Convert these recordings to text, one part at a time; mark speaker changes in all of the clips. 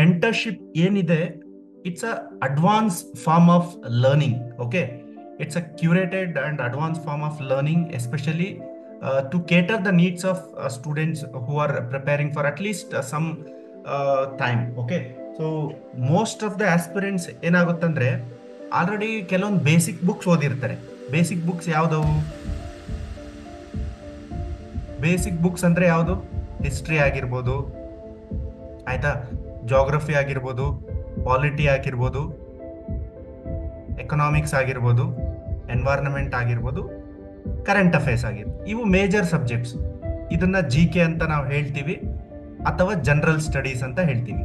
Speaker 1: Mentorship ಏನಿದೆ, it's a advance form of learning. Okay, it's a curated and advance form of learning, especially to cater the needs of students who are preparing for at least some time. Okay, so most of the aspirants ಏನಾಗುತ್ತಂದ್ರೆ already ಕೆಲವೊಂದು basic books ಓದಿರ್ತಾರೆ. Basic books ಯಾವ್ದವು? Basic books ಅಂದ್ರೆ ಯಾವುದು? History ಆಗಿರ್ಬೋದು, ಆಯ್ತಾ, geography ಆಗಿರ್ಬೋದು, polity ಆಗಿರ್ಬೋದು, ಎಕನಾಮಿಕ್ಸ್ ಆಗಿರ್ಬೋದು, ಎನ್ವೈರನ್ಮೆಂಟ್ ಆಗಿರ್ಬೋದು, ಕರೆಂಟ್ ಅಫೇರ್ಸ್ ಆಗಿರ್ಬೋದು. ಇವು ಮೇಜರ್ ಸಬ್ಜೆಕ್ಟ್ಸ್. ಇದನ್ನ GK ಅಂತ ನಾವು ಹೇಳ್ತೀವಿ, ಅಥವಾ ಜನರಲ್ ಸ್ಟಡೀಸ್ ಅಂತ ಹೇಳ್ತೀವಿ.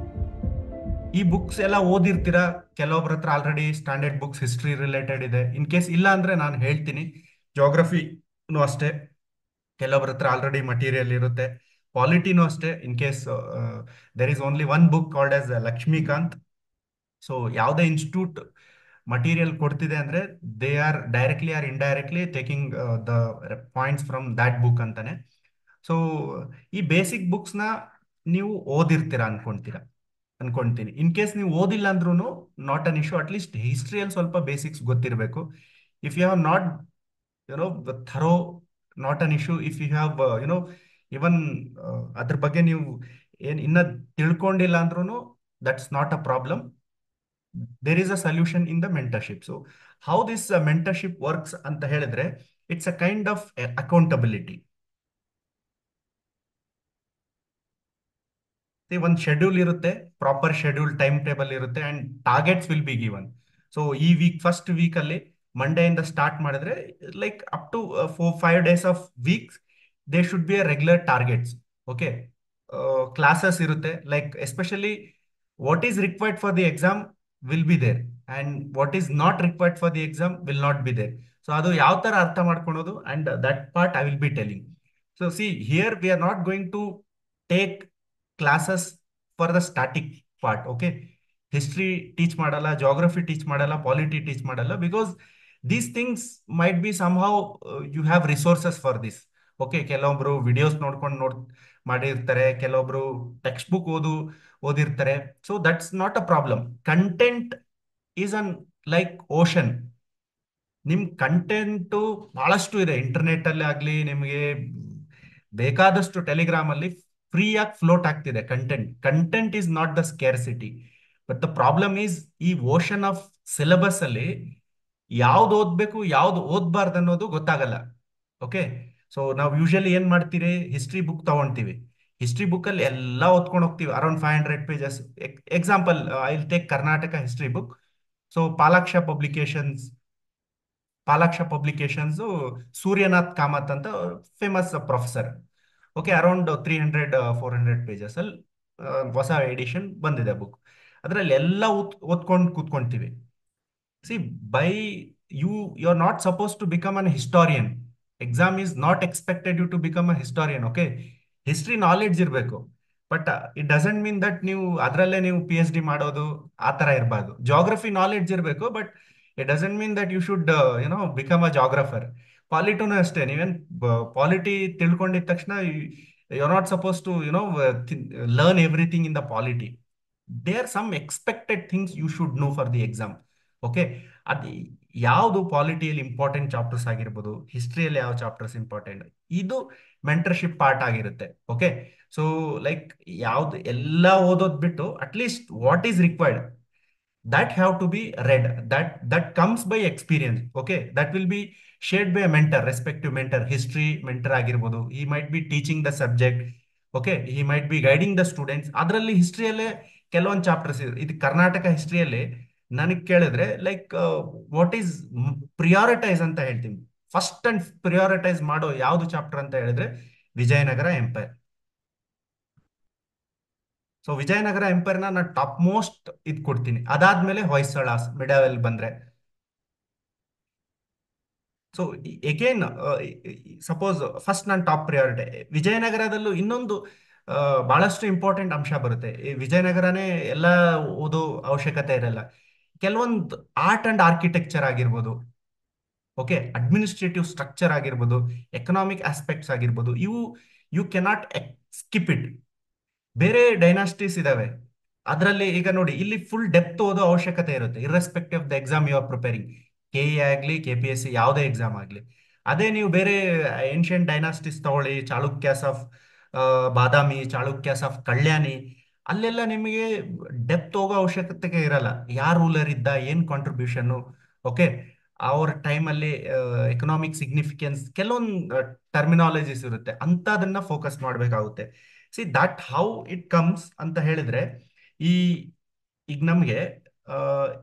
Speaker 1: ಈ ಬುಕ್ಸ್ ಎಲ್ಲ ಓದಿರ್ತೀರಾ. ಕೆಲವೊಬ್ರ ಹತ್ರ already standard books history related ಇದೆ. ಇನ್ ಕೇಸ್ ಇಲ್ಲ ಅಂದ್ರೆ ನಾನು ಹೇಳ್ತೀನಿ. ಜಾಗ್ರಫಿನೂ ಅಷ್ಟೇ, ಕೆಲವೊಬ್ರ ಹತ್ರ ಆಲ್ರೆಡಿ ಮಟೀರಿಯಲ್ ಇರುತ್ತೆ. ಪಾಲಿಟಿನೂ ಅಷ್ಟೇ. In case there is only one book called as Laxmikanth. So ಯಾವುದೇ ಇನ್ಸ್ಟಿಟ್ಯೂಟ್ ಮಟೀರಿಯಲ್ ಕೊಡ್ತಿದೆ ಅಂದ್ರೆ they are directly or indirectly taking the points from that book ಅಂತಾನೆ. ಸೊ ಈ ಬೇಸಿಕ್ ಬುಕ್ಸ್ನ ನೀವು ಓದಿರ್ತೀರಾ ಅನ್ಕೊಂತೀನಿ. ಇನ್ ಕೇಸ್ ನೀವು ಓದಿಲ್ಲ ಅಂದ್ರೂ ನಾಟ್ ಅನ್ ಇಶ್ಯೂ. ಅಟ್ಲೀಸ್ಟ್ ಹಿಸ್ಟ್ರಿಯಲ್ಲಿ ಸ್ವಲ್ಪ ಬೇಸಿಕ್ಸ್ ಗೊತ್ತಿರಬೇಕು. If you have not thorough, not an issue. If you have even ಅದ್ರ ಬಗ್ಗೆ ನೀವು ಇನ್ನ ತಿಳ್ಕೊಂಡಿಲ್ಲ ಅಂದ್ರೂ that's not a problem. There is a solution in the mentorship. So how this mentorship works ಅಂತ ಹೇಳಿದ್ರೆ, it's a kind of accountability. ಒಂದು schedule ಇರುತ್ತೆ, ಪ್ರಾಪರ್ ಶೆಡ್ಯೂಲ್, ಟೈಮ್ ಟೇಬಲ್ ಇರುತ್ತೆ, and targets will be given. So ಈ first week ಅಲ್ಲಿ Monday ಇಂದ start ಮಾಡಿದ್ರೆ, like up to 4-5 days of weeks they should be a regular targets. Okay, classes ಇರುತ್ತೆ. Like especially what is required for the exam will be there, and what is not required for the exam will not be there. So ಅದು ಯಾವ ತರ ಅರ್ಥ ಮಾಡ್ಕೊಳೋದು, and that part I will be telling. So see here we are not going to take classes for the static part. Okay, history teach ಮಾಡಲ್ಲ, geography teach ಮಾಡಲ್ಲ, polity teach ಮಾಡಲ್ಲ, because these things might be somehow you have resources for this. Okay, ಕೆಲವೊಬ್ರು videos ನೋಡ್ಕೊಂಡು ಮಾಡಿರ್ತಾರೆ, ಕೆಲವೊಬ್ರು text book ಓದಿರ್ತಾರೆ. So that's not a problem. Content is an like ocean. ನಿಮ್ content ಬಹಳಷ್ಟು ಇದೆ ಇಂಟರ್ನೆಟ್ ಅಲ್ಲಿ ಆಗ್ಲಿ, ನಿಮಗೆ ಬೇಕಾದಷ್ಟು ಟೆಲಿಗ್ರಾಮ್ ಅಲ್ಲಿ ಫ್ರೀಯಾಗಿ ಫ್ಲೋಟ್ ಆಗ್ತಿದೆ content. Content is not the scarcity, but the problem is ಈ ಓಷನ್ ಆಫ್ ಸಿಲೆಬಸ್ ಅಲ್ಲಿ ಯಾವ್ದು ಓದ್ಬೇಕು ಯಾವ್ದು ಓದ್ಬಾರ್ದು ಅನ್ನೋದು ಗೊತ್ತಾಗಲ್ಲ. ಓಕೆ, ಸೊ ನಾವು ಯೂಶಲಿ ಏನ್ ಮಾಡ್ತೀರಿ, ಹಿಸ್ಟ್ರಿ ಬುಕ್ ತಗೊಂತೀವಿ. ಹಿಸ್ಟ್ರಿ ಬುಕ್ ಅಲ್ಲಿ ಎಲ್ಲ ಓದ್ಕೊಂಡು ಹೋಗ್ತೀವಿ, around 500 pages. Example, I will take Karnataka history book. So Palaksha publications Suryanath Kamath ಅಂತ famous professor. Okay, around 300-400 pages ಅಲ್ಲಿ ಹೊಸ ಎಡಿಷನ್ ಬಂದಿದೆ ಬುಕ್. ಅದರಲ್ಲಿ ಎಲ್ಲ ಓದ್ಕೊಂಡು ಕೂತ್ಕೊಂತೀವಿ. See, by you are not suppose to become an historian. Exam is not expected you to become a historian. Okay, history knowledge ಇರಬೇಕು, but it doesn't mean that ನೀವು ಅದರಲ್ಲೇ ನೀವು PhD ಮಾಡೋದು ಆ ತರ ಇರಬಾರ್ದು. ಜಾಗ್ರಫಿ ನಾಲೆಡ್ಜ್ ಇರಬೇಕು, but it doesn't mean that you should become a geographer. ಪಾಲಿಟಿನೂ ಅಷ್ಟೇ. ನೀವೇನ್ ಪಾಲಿಟಿ ತಿಳ್ಕೊಂಡಿದ ತಕ್ಷಣ you are not suppose to learn everything in the polity. They are some expected things you should know for the exam. Okay, ಅದು ಯಾವುದು ಪಾಲಿಟಿಯಲ್ಲಿ important chapters ಆಗಿರ್ಬೋದು, ಹಿಸ್ಟ್ರಿಯಲ್ಲಿ ಯಾವ ಚಾಪ್ಟರ್ಸ್ ಇಂಪಾರ್ಟೆಂಟ್, ಇದು ಮೆಂಟರ್ಶಿಪ್ ಪಾರ್ಟ್ ಆಗಿರುತ್ತೆ. ಓಕೆ, ಸೊ ಲೈಕ್ ಯಾವ್ದು ಎಲ್ಲ ಓದೋದ್ ಬಿಟ್ಟು at least what is required that have to be read, that comes by experience. Okay, that will be shared by a mentor, respective mentor. History mentor ಆಗಿರ್ಬೋದು, he might be teaching the subject. Okay, he might be guiding the students. ಅದರಲ್ಲಿ ಹಿಸ್ಟ್ರಿಯಲ್ಲೇ ಕೆಲವೊಂದು chapters ಇದೆ. ಇದು ಕರ್ನಾಟಕ ಹಿಸ್ಟ್ರಿಯಲ್ಲಿ ನನಗೆ ಕೇಳಿದ್ರೆ like what is prioritise ಅಂತ ಹೇಳ್ತೀನಿ. First and prioritise ಮಾಡೋ ಯಾವ್ದು ಚಾಪ್ಟರ್ ಅಂತ ಹೇಳಿದ್ರೆ Vijayanagara empire. So Vijayanagara empire ನಾನು ಟಾಪ್ ಮೋಸ್ಟ್ ಇದು ಕೊಡ್ತೀನಿ. ಅದಾದ್ಮೇಲೆ ಹೊಯ್ಸಳಾಸ್ ಮಿಡಲ್ ಬಂದ್ರೆ. ಸೊ ಎಗೇನ್, ಸಪೋಸ್ ಫಸ್ಟ್ ನಾನು ಟಾಪ್ ಪ್ರಿಯಾರಿಟಿ ವಿಜಯನಗರದಲ್ಲೂ ಇನ್ನೊಂದು ಬಹಳಷ್ಟು ಇಂಪಾರ್ಟೆಂಟ್ ಅಂಶ ಬರುತ್ತೆ. ಈ ವಿಜಯನಗರನೇ ಎಲ್ಲ ಓದೋ ಅವಶ್ಯಕತೆ ಇರಲ್ಲ. ಕೆಲವೊಂದು ಆರ್ಟ್ ಅಂಡ್ ಆರ್ಕಿಟೆಕ್ಚರ್ ಆಗಿರ್ಬೋದು, ಓಕೆ, ಅಡ್ಮಿನಿಸ್ಟ್ರೇಟಿವ್ ಸ್ಟ್ರಕ್ಚರ್ ಆಗಿರ್ಬೋದು, ಎಕನಾಮಿಕ್ ಆಸ್ಪೆಕ್ಟ್ಸ್ ಆಗಿರ್ಬೋದು, ಇವು ಯು ಕೆನಾಟ್ ಸ್ಕಿಪ್ ಇಟ್. ಬೇರೆ ಡೈನಾಸ್ಟೀಸ್ ಇದಾವೆ, ಅದರಲ್ಲಿ ಈಗ ನೋಡಿ, ಇಲ್ಲಿ ಫುಲ್ ಡೆಪ್ತ್ ಓದೋ ಅವಶ್ಯಕತೆ ಇರುತ್ತೆ, irrespective of the exam you are preparing. K E ಆಗಲಿ, KPSC, ಯಾವುದೇ ಎಕ್ಸಾಮ್ ಆಗಲಿ. ಅದೇ ನೀವು ಬೇರೆ ಏನ್ಷಿಯಂಟ್ ಡೈನಾಸ್ಟಿಸ್ ತಗೊಳ್ಳಿ, ಚಾಳುಕ್ಯಾಸ್ ಆಫ್ ಬಾದಾಮಿ, ಚಾಳುಕ್ಯಾಸ್ ಆಫ್ ಕಲ್ಯಾಣಿ, ಅಲ್ಲೆಲ್ಲ ನಿಮಗೆ ಡೆಪ್ತ್ ಹೋಗೋ ಅವಶ್ಯಕತೆ ಇರಲ್ಲ. ಯಾರ್ ರೂಲರ್ ಇದ್ದ, ಏನ್ ಕಾಂಟ್ರಿಬ್ಯೂಷನ್, ಓಕೆ, ಅವ್ರ ಟೈಮಲ್ಲಿ ಎಕನಾಮಿಕ್ ಸಿಗ್ನಿಫಿಕೆನ್ಸ್, ಕೆಲವೊಂದು ಟರ್ಮಿನಾಲಜೀಸ್ ಇರುತ್ತೆ, ಅಂತದನ್ನ ಫೋಕಸ್ ಮಾಡಬೇಕಾಗುತ್ತೆ. See that how it comes ಅಂತ ಹೇಳಿದ್ರೆ, ಈ ಈಗ ನಮಗೆ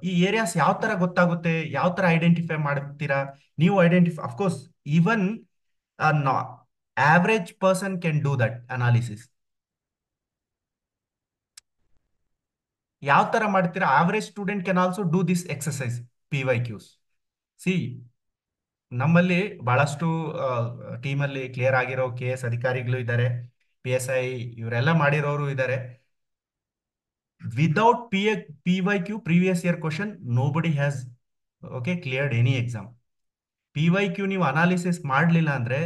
Speaker 1: ಈ ಏರಿಯಾಸ್ ಯಾವ ತರ ಗೊತ್ತಾಗುತ್ತೆ, ಯಾವ ತರ ಐಡೆಂಟಿಫೈ ಮಾಡ್ತೀರಾ ನೀವು? Identify of course, even average person can do that analysis. ಯಾವ ತರ ಮಾಡ್ತೀರಾ? Average student can also do this exercise, PYQs. C ನಮ್ಮಲ್ಲಿ ಬಹಳಷ್ಟು ಟೀಮಲ್ಲಿ ಕ್ಲಿಯರ್ ಆಗಿರೋ KS ಅಧಿಕಾರಿಗಳು ಇದ್ದಾರೆ, PSI ಇವರೆಲ್ಲ ಮಾಡಿರೋರು ಇದ್ದಾರೆ. Without PYQ, previous year question, nobody has cleared any exam. PYQ ನೀವು ಅನಾಲಿಸಿಸ್ ಮಾಡಲಿಲ್ಲ ಅಂದ್ರೆ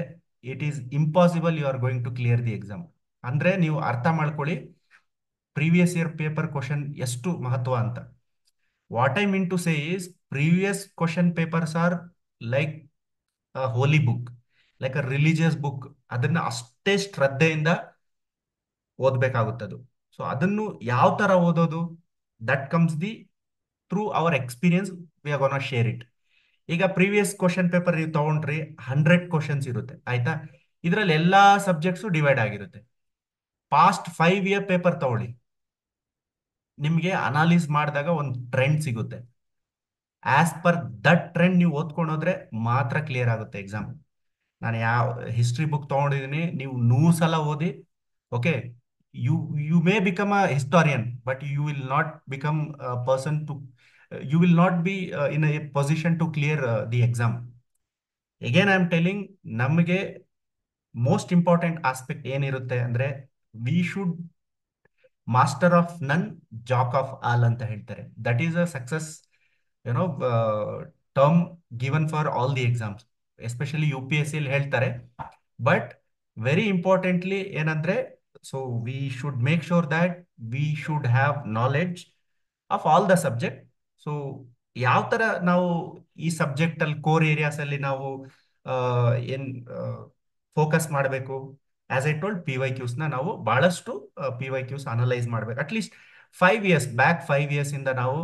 Speaker 1: it is impossible you are going to clear the exam. ಅಂದ್ರೆ ನೀವು ಅರ್ಥ ಮಾಡ್ಕೊಳ್ಳಿ ಪ್ರೀವಿಯಸ್ ಇಯರ್ ಪೇಪರ್ ಕ್ವಶನ್ ಎಷ್ಟು ಮಹತ್ವ ಅಂತ. What I mean to say is, previous question papers are like holy book, like a religious book. ಅದನ್ನ ಅಷ್ಟೇ ಶ್ರದ್ಧೆಯಿಂದ ಓದ್ಬೇಕಾಗುತ್ತದು. ಸೊ ಅದನ್ನು ಯಾವ ತರ ಓದೋದು, that comes the through our experience, we are gonna share it. ಈಗ ಪ್ರೀವಿಯಸ್ ಕ್ವಶನ್ ಪೇಪರ್ ನೀವು ತಗೊಂಡ್ರಿ, 100 ಕ್ವಶನ್ಸ್ ಇರುತ್ತೆ, ಆಯ್ತಾ? ಇದರಲ್ಲಿ ಎಲ್ಲಾ ಸಬ್ಜೆಕ್ಟ್ಸು ಡಿವೈಡ್ ಆಗಿರುತ್ತೆ. ಪಾಸ್ಟ್ 5 ಇಯರ್ ಪೇಪರ್ ತಗೊಳ್ಳಿ, ನಿಮಗೆ ಅನಾಲಿಸ್ ಮಾಡಿದಾಗ ಒಂದು ಟ್ರೆಂಡ್ ಸಿಗುತ್ತೆ. ಆಸ್ ಪರ್ ದಟ್ ಟ್ರೆಂಡ್ ನೀವು ಓದ್ಕೊಂಡು ಹೋದ್ರೆ ಮಾತ್ರ ಕ್ಲಿಯರ್ ಆಗುತ್ತೆ ಎಕ್ಸಾಮ್. ನಾನು ಯಾವ ಹಿಸ್ಟ್ರಿ ಬುಕ್ ತಗೊಂಡಿದ್ದೀನಿ, ನೀವು 100 ಸಲ ಓದಿ, okay, you you may become a historian, but you will not become person to, you will not be in a position to clear the exam. Again I am telling, ನಮಗೆ most important aspect ಏನಿರುತ್ತೆ ಅಂದ್ರೆ, we should master of none, jack of all ಅಂತ ಹೇಳ್ತಾರೆ. That is a success you know term given for all the exams, especially UPSC ಅಲ್ಲಿ ಹೇಳ್ತಾರೆ. But very importantly ಏನಂದ್ರೆ, so we should make sure that we should have knowledge of all the subject. So ಯಾವ ತರ ನಾವು ಈ subject ಅಲ್ಲಿ core areas ಅಲ್ಲಿ ನಾವು ಏನ್ ಫೋಕಸ್ ಮಾಡಬೇಕು? ಆಸ್ ಐ ಟೋಲ್ಡ್, PYQs ನ ನಾವು ಬಹಳಷ್ಟು PYQs ಅನಲೈಸ್ ಮಾಡ್ಬೇಕು. ಅಟ್ಲೀಸ್ಟ್ 5 ಇಯರ್ಸ್ ಬ್ಯಾಕ್, 5 ಇಯರ್ಸ್ ಇಂದ ನಾವು,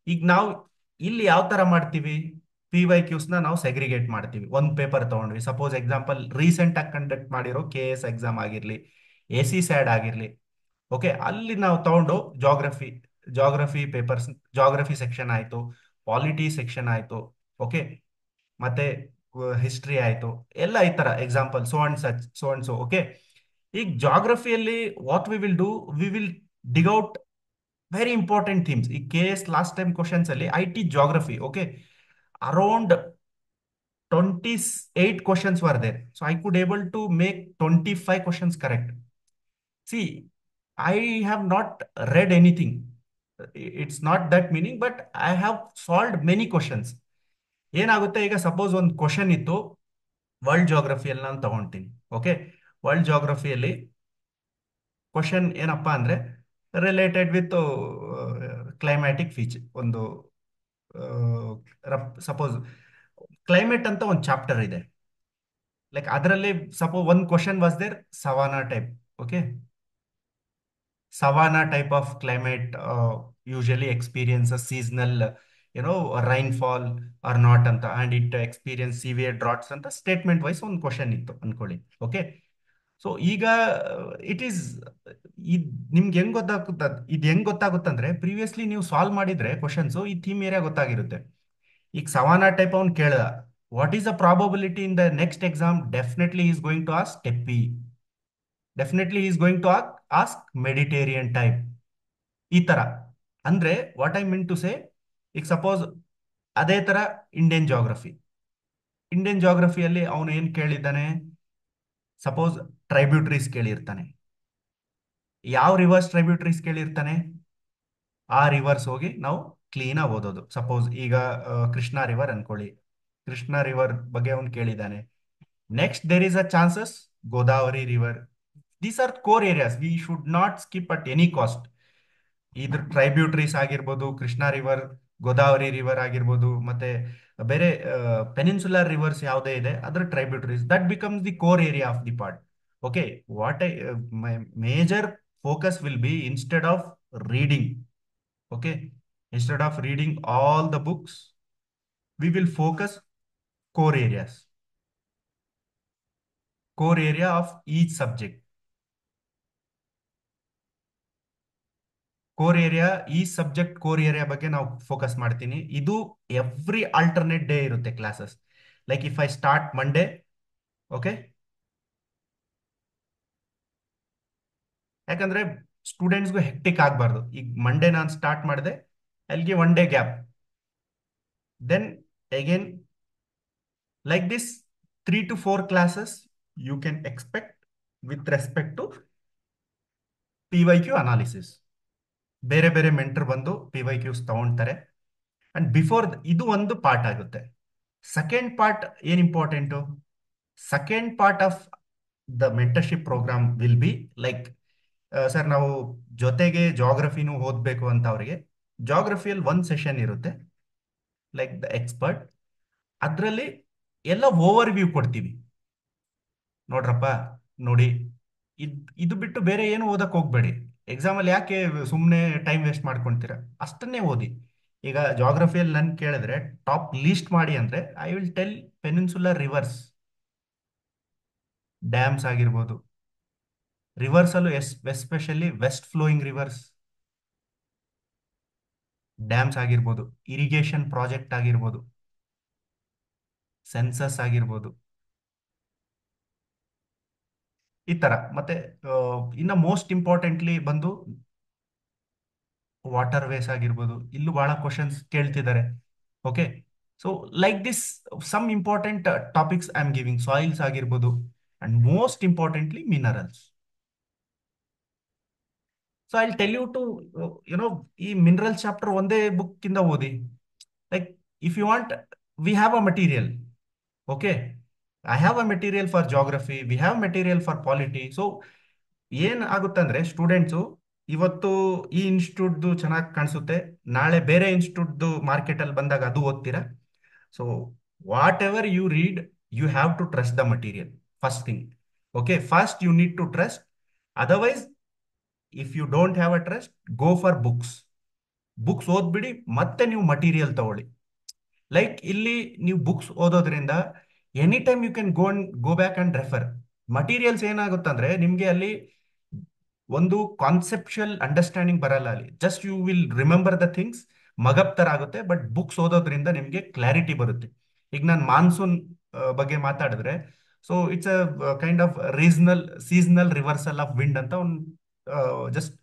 Speaker 1: ಈಗ ನಾವು ಇಲ್ಲಿ ಯಾವ ತರ ಮಾಡ್ತೀವಿ, PYQs ನ ನಾವು ಸೆಗ್ರಿಗೇಟ್ ಮಾಡ್ತೀವಿ. ಒಂದು ಪೇಪರ್ ತಗೊಂಡ್ವಿ, ಸಪೋಸ್ ಎಕ್ಸಾಂಪಲ್ ರೀಸೆಂಟ್ ಆಗಿ ಕಂಡಕ್ಟ್ ಮಾಡಿರೋ KS ಎಕ್ಸಾಮ್ ಆಗಿರ್ಲಿ, AC SAT ಆಗಿರ್ಲಿ, ಓಕೆ, ಅಲ್ಲಿ ನಾವು ತಗೊಂಡು ಜಾಗ್ರಫಿ ಪೇಪರ್ಸ್, ಜಾಗ್ರಫಿ ಸೆಕ್ಷನ್ ಆಯ್ತು, ಪಾಲಿಟಿ ಸೆಕ್ಷನ್ ಆಯ್ತು, ಓಕೆ, ಮತ್ತೆ ಹಿಸ್ಟ್ರಿ ಆಯ್ತು, ಎಲ್ಲ ಈ ತರ example, so and such, so and so, okay. ಈಗ ಜಾಗ್ರಫಿಯಲ್ಲಿ what we will do, we will dig out very important themes. ಈ KS ಲಾಸ್ಟ್ ಟೈಮ್ ಕ್ವಶನ್ಸ್ ಅಲ್ಲಿ IT geography, okay, around 28 questions were there. So I could able to make 25 questions correct. See, I have not read anything. It's not that meaning, but I have solved many questions. ಏನಾಗುತ್ತೆ, ಈಗ suppose ಒಂದು question ಇತ್ತು world ಜಾಗ್ರಫಿಯಲ್ಲಿ, ನಾನು ತಗೊಳ್ತೀನಿ, okay. World ಜಾಗ್ರಫಿಯಲ್ಲಿ question ಏನಪ್ಪಾ ಅಂದ್ರೆ, related with climatic feature, ಒಂದು suppose climate ಅಂತ ಒಂದು ಚಾಪ್ಟರ್ ಇದೆ. ಲೈಕ್ ಅದರಲ್ಲಿ ಸಪೋಸ್ ಒಂದು question was there, savanna type, okay, savanna type of climate usually experiences seasonal, rainfall or not ಅಂತ, and it experience severe droughts ಅಂತ ಸ್ಟೇಟ್ಮೆಂಟ್ ವೈಸ್ ಒಂದು question ಇತ್ತು ಅನ್ಕೊಳ್ಳಿ, ಓಕೆ. ಸೊ ಈಗ ಇಟ್ ಈಸ್, ನಿಮ್ಗೆ ಹೆಂಗ್ ಗೊತ್ತಾಗುತ್ತ, ಇದು ಹೆಂಗ್ ಗೊತ್ತಾಗುತ್ತಂದ್ರೆ, ಪ್ರೀವಿಯಸ್ಲಿ ನೀವು ಸಾಲ್ವ್ ಮಾಡಿದ್ರೆ ಕ್ವಶನ್ಸ್ ಈ ಥೀಮ್ ಏರಿಯಾ ಗೊತ್ತಾಗಿರುತ್ತೆ. ಈಗ ಸವಾನಾ ಟೈಪ್ ಅವ್ನು ಕೇಳ್ದ, what is the probability in the next exam? Definitely is going to ask steppe, definitely is going to ask Mediterranean type, ಈ ತರ. ಅಂದ್ರೆ what I mean to say, ಈಗ suppose ಅದೇ ತರ ಇಂಡಿಯನ್ ಜಾಗ್ರಫಿಯಲ್ಲಿ ಅವನು ಏನ್ ಕೇಳಿದ್ದಾನೆ, ಸಪೋಸ್ ಟ್ರೈಬ್ಯೂಟರೀಸ್ ಕೇಳಿರ್ತಾನೆ. ಯಾವ ರಿವರ್ಸ್ ಟ್ರೈಬ್ಯೂಟರೀಸ್ ಕೇಳಿರ್ತಾನೆ, ಆ ರಿವರ್ಸ್ ಹೋಗಿ ನಾವು ಕ್ಲೀನ್ ಆಗಿ ಓದೋದು. ಸಪೋಸ್ ಈಗ ಕೃಷ್ಣ ರಿವರ್ ಅನ್ಕೊಳ್ಳಿ, ಕೃಷ್ಣ ರಿವರ್ ಬಗ್ಗೆ ಅವನು ಕೇಳಿದ್ದಾನೆ. Next there is a chances Godavari river. These are core areas we should not skip at any cost. ಇದ್ರ ಟ್ರೈಬ್ಯೂಟರೀಸ್ ಆಗಿರ್ಬೋದು, ಕೃಷ್ಣಾ ರಿವರ್, ಗೋದಾವರಿ ರಿವರ್ ಆಗಿರ್ಬೋದು, ಮತ್ತೆ ಬೇರೆ ಪೆನಿನ್ಸುಲರ್ ರಿವರ್ಸ್ ಯಾವುದೇ ಇದೆ ಅದರ tributaries that becomes the core area of the part. Okay, what I my major focus will be instead of reading, okay, instead of reading all the books, we will focus core areas, core area of each subject. Core area, ಈ subject core area ಬಗ್ಗೆ ನಾವು focus ಮಾಡ್ತೀನಿ. ಇದು every alternate day ಇರುತ್ತೆ classes. Like if I start Monday, okay, ಯಾಕಂದ್ರೆ ಸ್ಟೂಡೆಂಟ್ಸ್ಗೂ hectic ಆಗಬಾರ್ದು. ಈಗ Monday ನಾನು ಸ್ಟಾರ್ಟ್ ಮಾಡಿದೆ, ಅಲ್ಲಿಗೆ one day gap, then again like this 3 to 4 classes you can expect with respect to PYQ analysis. ಬೇರೆ ಬೇರೆ ಮೆಂಟರ್ ಬಂದು PYQs ತಗೊಳ್ತಾರೆ. ಅಂಡ್ ಬಿಫೋರ್ ಇದು ಒಂದು ಪಾರ್ಟ್ ಆಗುತ್ತೆ. ಸೆಕೆಂಡ್ ಪಾರ್ಟ್ ಏನ್ important, second part of the mentorship program will be like, sir ನಾವು ಜೊತೆಗೆ ಜಾಗ್ರಫಿನೂ ಓದಬೇಕು ಅಂತ ಅವರಿಗೆ ಜಾಗ್ರಫಿಯಲ್ಲಿ ಒಂದು ಸೆಷನ್ ಇರುತ್ತೆ, ಲೈಕ್ ದ ಎಕ್ಸ್ಪರ್ಟ್. ಅದರಲ್ಲಿ ಎಲ್ಲ ಓವರ್ ವ್ಯೂ ಕೊಡ್ತೀವಿ. ನೋಡ್ರಪ್ಪ, ನೋಡಿ, ಇದು ಬಿಟ್ಟು ಬೇರೆ ಏನು ಓದಕ್ ಹೋಗ್ಬೇಡಿ. ಎಕ್ಸಾಮಲ್ಲಿ ಯಾಕೆ ಸುಮ್ಮನೆ ಟೈಮ್ ವೇಸ್ಟ್ ಮಾಡ್ಕೊಳ್ತೀರಾ, ಅಷ್ಟನ್ನೇ ಓದಿ. ಈಗ ಜಾಗ್ರಫಿಯಲ್ಲಿ ನನ್ ಕೇಳಿದ್ರೆ ಟಾಪ್ ಲೀಸ್ಟ್ ಮಾಡಿ ಅಂದ್ರೆ I will tell peninsular rivers, dams ಆಗಿರ್ಬೋದು, ರಿವರ್ಸ್ ಅಲ್ಲೂ especially west flowing rivers, dams ಆಗಿರ್ಬೋದು, ಇರಿಗೇಷನ್ ಪ್ರಾಜೆಕ್ಟ್ ಆಗಿರ್ಬೋದು, ಸೆನ್ಸಸ್ ಆಗಿರ್ಬೋದು, ಈ ತರ. ಮತ್ತೆ ಇನ್ನ ಮೋಸ್ಟ್ ಇಂಪಾರ್ಟೆಂಟ್ಲಿ ಬಂದು ವಾಟರ್ ವೇಸ್ ಆಗಿರ್ಬೋದು, ಇಲ್ಲೂ ಬಹಳ ಕ್ವಶನ್ಸ್ ಕೇಳ್ತಿದ್ದಾರೆ. Okay, so like this some important topics I am giving, soils ಆಗಿರ್ಬೋದು, and most importantly minerals. So I tell you to you know, ಈ ಮಿನರಲ್ ಚಾಪ್ಟರ್ ಒಂದೇ ಬುಕ್ ಇಂದ ಓದಿ. Like if you want, we have a material, okay, I have a material for geography, we have material for polity. So ಏನ್ ಆಗುತ್ತಂದ್ರೆ students ಇವತ್ತು ಈ ಇನ್ಸ್ಟಿಟ್ಯೂಟ್ದು ಚೆನ್ನಾಗಿ ಕಾಣಿಸುತ್ತೆ, ನಾಳೆ ಬೇರೆ ಇನ್ಸ್ಟಿಟ್ಯೂಟ್ದು ಮಾರ್ಕೆಟ್ ಅಲ್ಲಿ ಬಂದಾಗ ಅದು ಓದ್ತೀರಾ. So whatever you read, you have to trust the material, first thing. Okay, first you need to trust. Otherwise if you don't have a trust, go for books. Books ಓದ್ಬಿಡಿ, ಮತ್ತೆ ನೀವು material ತಗೊಳ್ಳಿ. Like ಇಲ್ಲಿ ನೀವು books ಓದೋದ್ರಿಂದ any time you can go back and refer. Materials ಏನಾಗುತ್ತಂದ್ರೆ ನಿಮ್ಗೆ ಅಲ್ಲಿ ಒಂದು ಕಾನ್ಸೆಪ್ಚುಯಲ್ ಅಂಡರ್ಸ್ಟ್ಯಾಂಡಿಂಗ್ ಬರಲ್ಲ, ಅಲ್ಲಿ just you will remember the things, mug up ತರ ಆಗುತ್ತೆ. ಬಟ್ ಬುಕ್ಸ್ ಓದೋದ್ರಿಂದ ನಿಮ್ಗೆ ಕ್ಲಾರಿಟಿ ಬರುತ್ತೆ. ಈಗ ನಾನು ಮಾನ್ಸೂನ್ ಬಗ್ಗೆ ಮಾತಾಡಿದ್ರೆ, so it's a kind of seasonal seasonal reversal of wind ಅಂತ ಒಂದು ಜಸ್ಟ್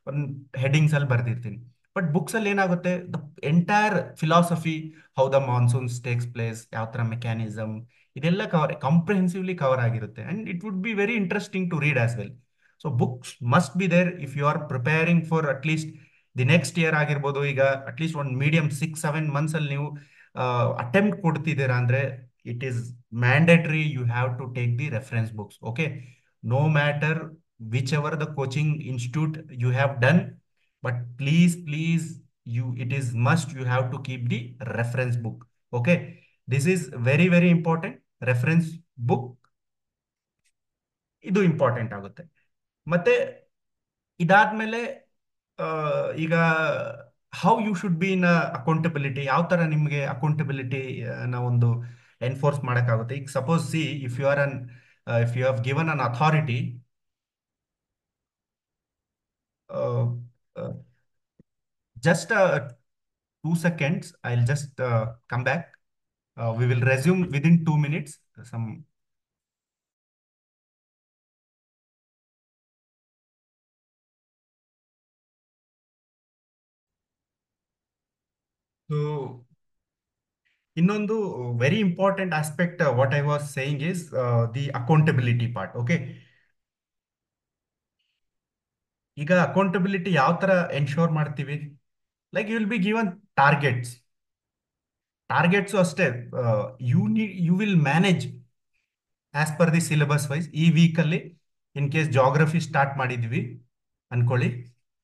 Speaker 1: ಒಂದು ಹೆಡಿಂಗ್ಸ್ ಅಲ್ಲಿ ಬರ್ದಿರ್ತೀನಿ. ಬಟ್ ಬುಕ್ಸ್ ಅಲ್ಲಿ ಏನಾಗುತ್ತೆ, the entire philosophy, how the monsoons takes place, ಯಾವ ತರ ಮೆಕ್ಯಾನಿಸಮ್, ಇದೆಲ್ಲ ಕಾಂಪ್ರಿಹೆನ್ಸಿವ್ಲಿ ಕವರ್ ಆಗಿರುತ್ತೆ. And it would be very interesting to read as well. So books must be there if you are preparing for at least the next year ಆಗಿರ್ಬೋದು. ಈಗ at least ಒಂದು medium 6-7 months ಅಲ್ಲಿ ನೀವು attempt ಕೊಡ್ತಿದ್ದೀರಾ ಅಂದ್ರೆ it is mandatory, you have to take the reference books. Okay, no matter which ever the coaching institute you have done, but please you, it is must, you have to keep the reference book. Okay, this is very important. Reference book ಇದು important ಆಗುತ್ತೆ. ಮತ್ತೆ ಇದಾದ್ಮೇಲೆ ಆ, ಈಗ how you should be in accountability, ಯಾವ ತರ ನಿಮ್ಗೆ accountability ನ ಒಂದು ಎನ್ಫೋರ್ಸ್ ಮಾಡಕ್ಕಾಗುತ್ತೆ. ಈಗ suppose see, if you are an if you have given an authority, just 2 seconds, I'll just come back. We will resume within 2 minutes. Some so ಇನ್ನೊಂದು very important aspect what I was saying is the accountability part. Okay, ಈಗ accountability ಯಾವ ತರ ensure ಮಾಡ್ತೀವಿ, like you will be given targets. Targets ಅಷ್ಟೇ, you will manage as per the syllabus wise. ಈ ವೀಕಲ್ಲಿ in case geography start ಮಾಡಿದ್ವಿ ಅನ್ಕೊಳ್ಳಿ,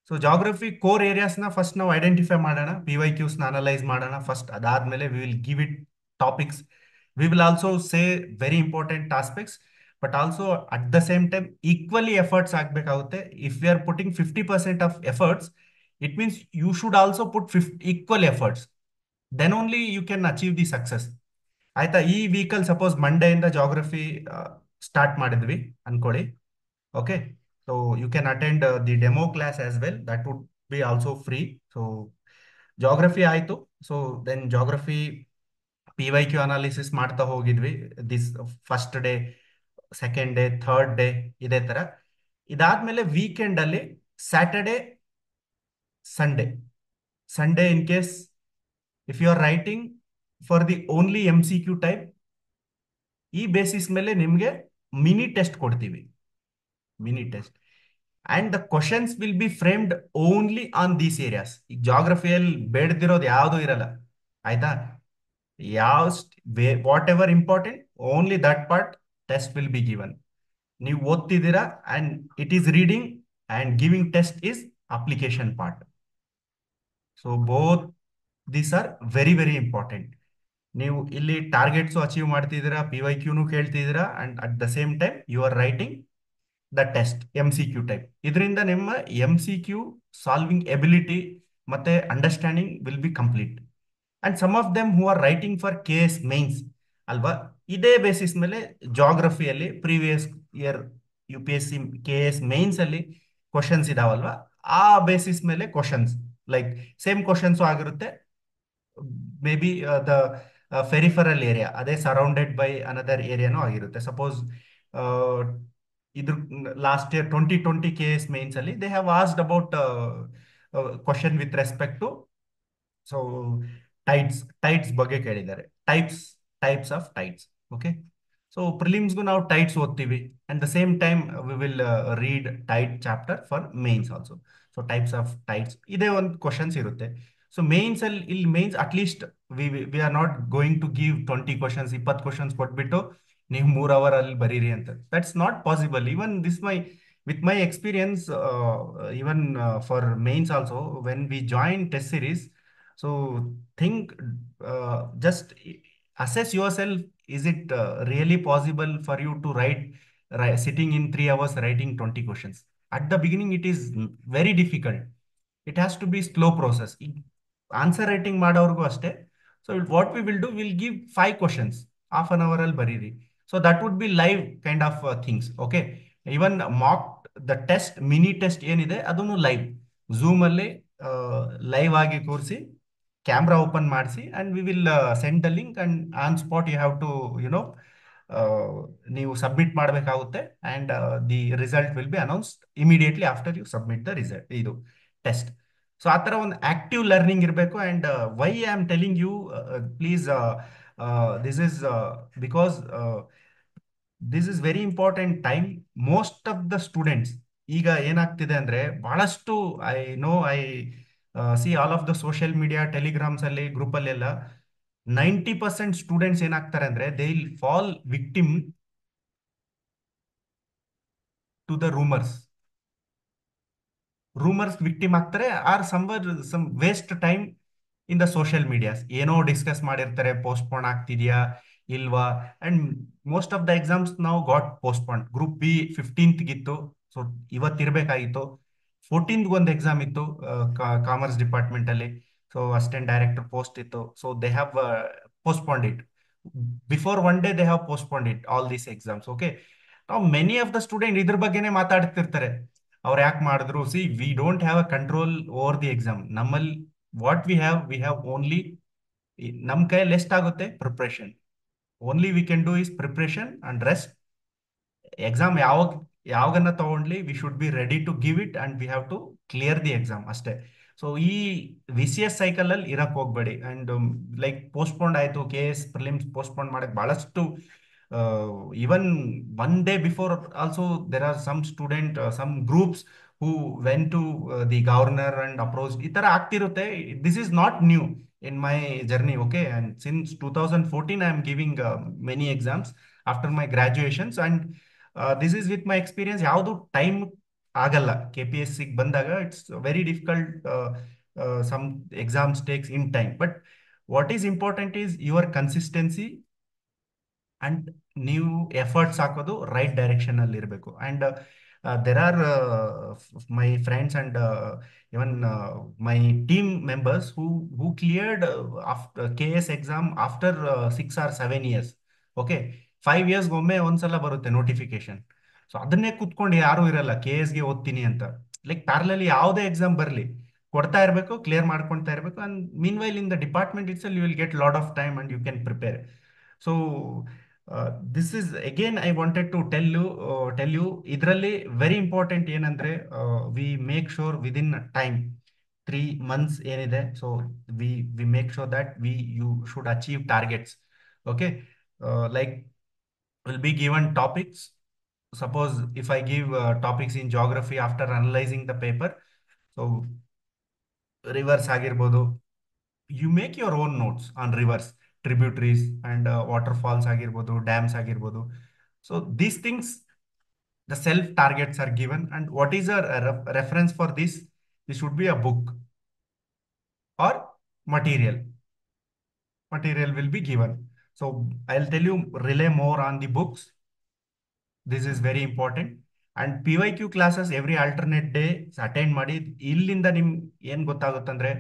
Speaker 1: so geography core ಏರಿಯಾಸ್ನ ಫಸ್ಟ್ ನಾವು ಐಡೆಂಟಿಫೈ ಮಾಡೋಣ, ಪಿ ವೈ ಕ್ಯೂಸ್ನ ಅನಲೈಸ್ ಮಾಡೋಣ ಫಸ್ಟ್. ಅದಾದ್ಮೇಲೆ we will give it topics. We will also say very important aspects, but also at the same time equally efforts ಆಗಬೇಕಾಗುತ್ತೆ. If we are putting 50% of efforts, it means you should also put equal efforts, then only you can achieve the success. ಆಯ್ತಾ? ಈ ವೀಕಲ್ suppose ಮಂಡೆಯಿಂದ geography start ಮಾಡಿದ್ವಿ ಅನ್ಕೊಳ್ಳಿ. Okay, so you can attend the demo class as well, that would be also free. So geography ಆಯ್ತು. So then geography P Y Q analysis ಮಾಡ್ತಾ ಹೋಗಿದ್ವಿ, this first day, second day, third day, ಇದೇ ತರ. ಇದಾದ್ಮೇಲೆ weekend ಅಲ್ಲಿ Saturday, Sunday, Sunday in case if you are writing for the only M C Q type, ಈ basis ಮೇಲೆ ನಿಮ್ಗೆ mini test ಕೊಡ್ತೀವಿ, mini test. And the questions will be framed only on these areas. ಈಗ ಜಾಗ್ರಫಿಯಲ್ಲಿ ಬೇಡದಿರೋದು ಯಾವುದು ಇರಲ್ಲ, ಆಯ್ತಾ? ಯಾವ whatever important, only that part test will be given. ನೀವು ಓದ್ತಿದ್ದೀರಾ and it is reading, and giving test is application part. So both these are very very important. ನೀವು ಇಲ್ಲಿ ಟಾರ್ಗೆಟ್ಸ್ ಅಚೀವ್ ಮಾಡ್ತಿದ್ದೀರಾ, ಪಿ ವೈ ಕ್ಯೂನು ಕೇಳ್ತಿದ್ದೀರಾ, and at the same time you are writing the test M C Q type. ಇದರಿಂದ ನಿಮ್ಮ M C Q solving ability ಮತ್ತೆ understanding will be complete. And some of them who are writing for K S mains ಅಲ್ವಾ, ಇದೇ basis ಮೇಲೆ ಜಾಗ್ರಫಿಯಲ್ಲಿ previous year U P S C K S mains ಅಲ್ಲಿ questions ಇದಾವಲ್ವಾ, ಆ basis ಮೇಲೆ questions like same questions ಆಗಿರುತ್ತೆ. May be the peripheral area ಅದೇ ಸರೌಂಡೆಡ್ ಬೈ ಅನದರ್ ಏರಿಯಾನೂ ಆಗಿರುತ್ತೆ. ಸಪೋಸ್ ಇದ್ರ last year 2020 K S mains ಅಲ್ಲಿ they have asked about question with respect to, so tides ಬಗ್ಗೆ ಕೇಳಿದ್ದಾರೆ, types types of tides. Okay, so ಪ್ರಿಲಿಮ್ಸ್ಗೂ ನಾವು ಟೈಟ್ಸ್ ಓದ್ತೀವಿ, and the same time we will read tight chapter for mains also. So types of tights ಇದೇ ಒಂದು questions ಇರುತ್ತೆ. So mains ಅಲ್ಲಿ, ಇಲ್ಲಿ mains at least we are not going to give 20 questions, 20 questions ಕೊಟ್ಬಿಟ್ಟು ನೀವು 3 ಅವರ್ ಅಲ್ಲಿ ಬರೀರಿ ಅಂತ. That's not possible. Even this my with my experience, even for mains also when we join test series. So think, just assess yourself, is it really possible for you to sitting in 3 hours writing 20 questions? At the beginning it is very difficult. It has to be slow process. Answer writing ಮಾಡೋರ್ಗು ಅಷ್ಟೇ. So what we will do, we'll give 5 questions, half an hour ಅಲ್ಲಿ ಬರೀರಿ. So that would be live kind of things. Okay, even mock the test, mini test ಏನಿದೆ ಅದನ್ನು live zoom ಅಲ್ಲಿ live ಆಗಿ ಕೂರಿಸಿ camera open ಮಾಡಿಸಿ, and we will send the link, and on spot you have to you know ನೀವು submit ಮಾಡಬೇಕಾಗುತ್ತೆ, and the result will be announced immediately after you submit the result, ಇದು test. So ಆ ಥರ ಒಂದು active learning ಇರಬೇಕು. And why I am telling you, please, this is because this is very important time. Most of the students ಈಗ ಏನಾಗ್ತಿದೆ ಅಂದ್ರೆ, ಬಹಳಷ್ಟು I know, I C all of the social media, Telegrams ಅಲ್ಲಿ, group ಅಲ್ಲಿ ಎಲ್ಲ 90% students ಏನಾಗ್ತಾರೆ ಅಂದ್ರೆ, they will fall victim to the rumours victim ಆಗ್ತಾರೆ, or some waste time in the social medias. ಏನೋ ಡಿಸ್ಕಸ್ ಮಾಡಿರ್ತಾರೆ, ಪೋಸ್ಟ್ಪೋನ್ ಆಗ್ತಿದ್ಯಾ ಇಲ್ವಾ, and most of the exams ನಾವು got postpone. Group B 15th ಗಿತ್ತು, ಸೊ ಇವತ್ತಿರ್ಬೇಕಾಗಿತ್ತು. 14th ಒಂದು ಎಕ್ಸಾಮ್ ಇತ್ತು ಕಾಮರ್ಸ್ ಡಿಪಾರ್ಟ್ಮೆಂಟ್ ಅಲ್ಲಿ, ಸೊ ಅಸಿಸ್ಟೆಂಟ್ ಡೈರೆಕ್ಟರ್ ಪೋಸ್ಟ್ ಇತ್ತು. So they have postponed it before one day, they have postponed it all these exams. Okay, ನಾವು many of the student ಇದ್ರ ಬಗ್ಗೆನೇ ಮಾತಾಡ್ತಿರ್ತಾರೆ, ಅವ್ರು ಯಾಕೆ ಮಾಡಿದ್ರು. See, we don't have a control over the exam. ನಮ್ಮಲ್ಲಿ what we have only, ನಮ್ಮ ಕೈಯಲ್ಲಿ ಎಷ್ಟಾಗುತ್ತೆ preparation. Only we can do is preparation, and rest exam ಯಾವಾಗನ್ನ ತಗೊಂಡ್ಲಿ, we should be ready to give it, and we have to clear the exam ಅಷ್ಟೇ. So ಈ V C S cycle ಅಲ್ಲಿ ಇರಕ್ ಹೋಗ್ಬೇಡಿ. ಅಂಡ್ ಲೈಕ್ ಪೋಸ್ಟ್ಪೋಂಡ್ ಆಯ್ತು, K S prelims postponed ಮಾಡಕ್ ಬಹಳಷ್ಟು, even one day before also there are some student, some groups who went to the governor and approach. ಈ ತರ ಆಗ್ತಿರುತ್ತೆ. This is not new in my journey. Okay, and since 2014 I am giving many exams after my graduations, and this is with my experience. ಯಾವುದು time ಆಗಲ್ಲ. K P S ಸಿಗೆ ಬಂದಾಗ it's very difficult. Some exams takes in time, but what is important is your consistency and ನೀವು efforts ಹಾಕೋದು right direction ಅಲ್ಲಿ ಇರಬೇಕು. And there are my friends and even my team members who cleared after K S exam after 6 or 7 years. Okay, 5 years ಒಮ್ಮೆ ಒಂದ್ಸಲ ಬರುತ್ತೆ notification. So ಅದನ್ನೇ ಕುತ್ಕೊಂಡು ಯಾರು ಇರಲ್ಲ ಕೆ ಎಸ್ಗೆ ಓದ್ತೀನಿ ಅಂತ. ಲೈಕ್ ಪ್ಯಾರಲಲ್ಲಿ ಯಾವುದೇ ಎಕ್ಸಾಮ್ ಬರಲಿ, ಕೊಡ್ತಾ ಇರಬೇಕು, ಕ್ಲಿಯರ್ ಮಾಡ್ಕೊಳ್ತಾ ಇರಬೇಕು. And meanwhile in the department it's you will get lot of time and you can prepare. So this is again I wanted to tell you ಇದರಲ್ಲಿ ವೆರಿ ಇಂಪಾರ್ಟೆಂಟ್ ಏನಂದ್ರೆ, we make sure within time 3 months ಏನಿದೆ, so we make sure that you should achieve targets. Okay, like will be given topics. Suppose if I give topics in geography after analyzing the paper, so rivers ಆಗಿರ್ಬೋದು, you make your own notes on rivers, tributaries and waterfalls ಆಗಿರ್ಬೋದು, dams ಆಗಿರ್ಬೋದು. So these things, the self targets are given, and what is a reference for this? This should be a book or material. Material will be given. So I'll tell you, rely more on the books. This is very important. And P Y Q classes every alternate day attend ಮಾಡಿ. ಇಲ್ಲಿಂದ ನಿಮ್ಗೆ ಏನು ಗೊತ್ತಾಗುತ್ತಂದ್ರೆ,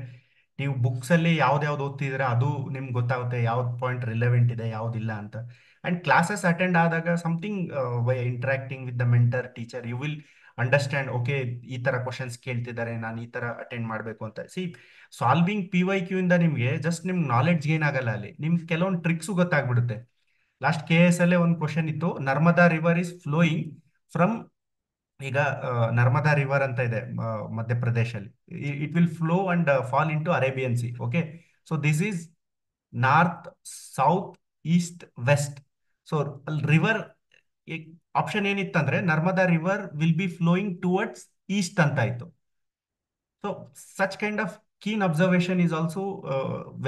Speaker 1: ನೀವು ಬುಕ್ಸಲ್ಲಿ ಯಾವ್ದು ಓದ್ತಿದ್ರೆ ಅದು ನಿಮ್ಗೆ ಗೊತ್ತಾಗುತ್ತೆ, ಯಾವ್ದು ಪಾಯಿಂಟ್ ರಿಲೆವೆಂಟ್ ಇದೆ ಯಾವುದಿಲ್ಲ ಅಂತ. ಅಂಡ್ ಕ್ಲಾಸಸ್ ಅಟೆಂಡ್ ಆದಾಗ something why interacting with the mentor teacher, you will understand. Okay, ಈ ತರ ಕ್ವಶನ್ಸ್ ಕೇಳ್ತಿದ್ದಾರೆ, ನಾನು ಈ ತರ ಅಟೆಂಡ್ ಮಾಡಬೇಕು ಅಂತ. See, solving P Y Q ಇಂದ ನಿಮ್ಗೆ ಜಸ್ಟ್ ನಿಮ್ಗೆ ನಾಲೆಡ್ಜ್ ಗೇನ್ ಆಗಲ್ಲ, ಅಲ್ಲಿ ನಿಮ್ಗೆ ಕೆಲವೊಂದು ಟ್ರಿಕ್ಸು ಗೊತ್ತಾಗ್ಬಿಡುತ್ತೆ. ಲಾಸ್ಟ್ ಕೆ ಎಸ್ ಅಲ್ಲೇ ಒಂದು ಕ್ವಶನ್ ಇತ್ತು, Narmada river is flowing from, ಈಗ ನರ್ಮದಾ ರಿವರ್ ಅಂತ ಇದೆ ಮಧ್ಯಪ್ರದೇಶಲ್ಲಿ, it will flow and fall into Arabian sea. Okay, so this is north, south, east, west. So ಅಲ್ಲಿ ರಿವರ್ ಆಪ್ಷನ್ ಏನಿತ್ತಂದ್ರೆ Narmada river will be flowing towards east ಅಂತ ಆಯ್ತು. So such kind of keen observation is also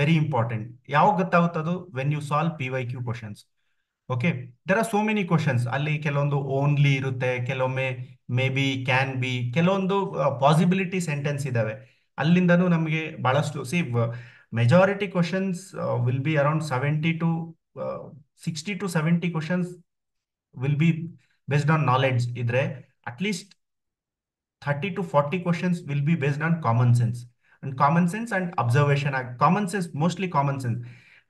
Speaker 1: very important. ಯಾವಾಗ ಗೊತ್ತಾಗುತ್ತದು? When you solve P Y Q questions. Okay, there are so many questions. ಅಲ್ಲಿ ಕೆಲವೊಂದು only ಇರುತ್ತೆ, ಕೆಲವೊಮ್ಮೆ may be, can be, ಕೆಲವೊಂದು possibility sentence ಇದಾವೆ. ಅಲ್ಲಿಂದನೂ ನಮಗೆ ಬಹಳಷ್ಟು majority questions will be around 60 to 70 questions will B based on knowledge ಇದ್ರೆ, at least 30 to 40 questions will be based on common sense and observation. Common sense, mostly common sense.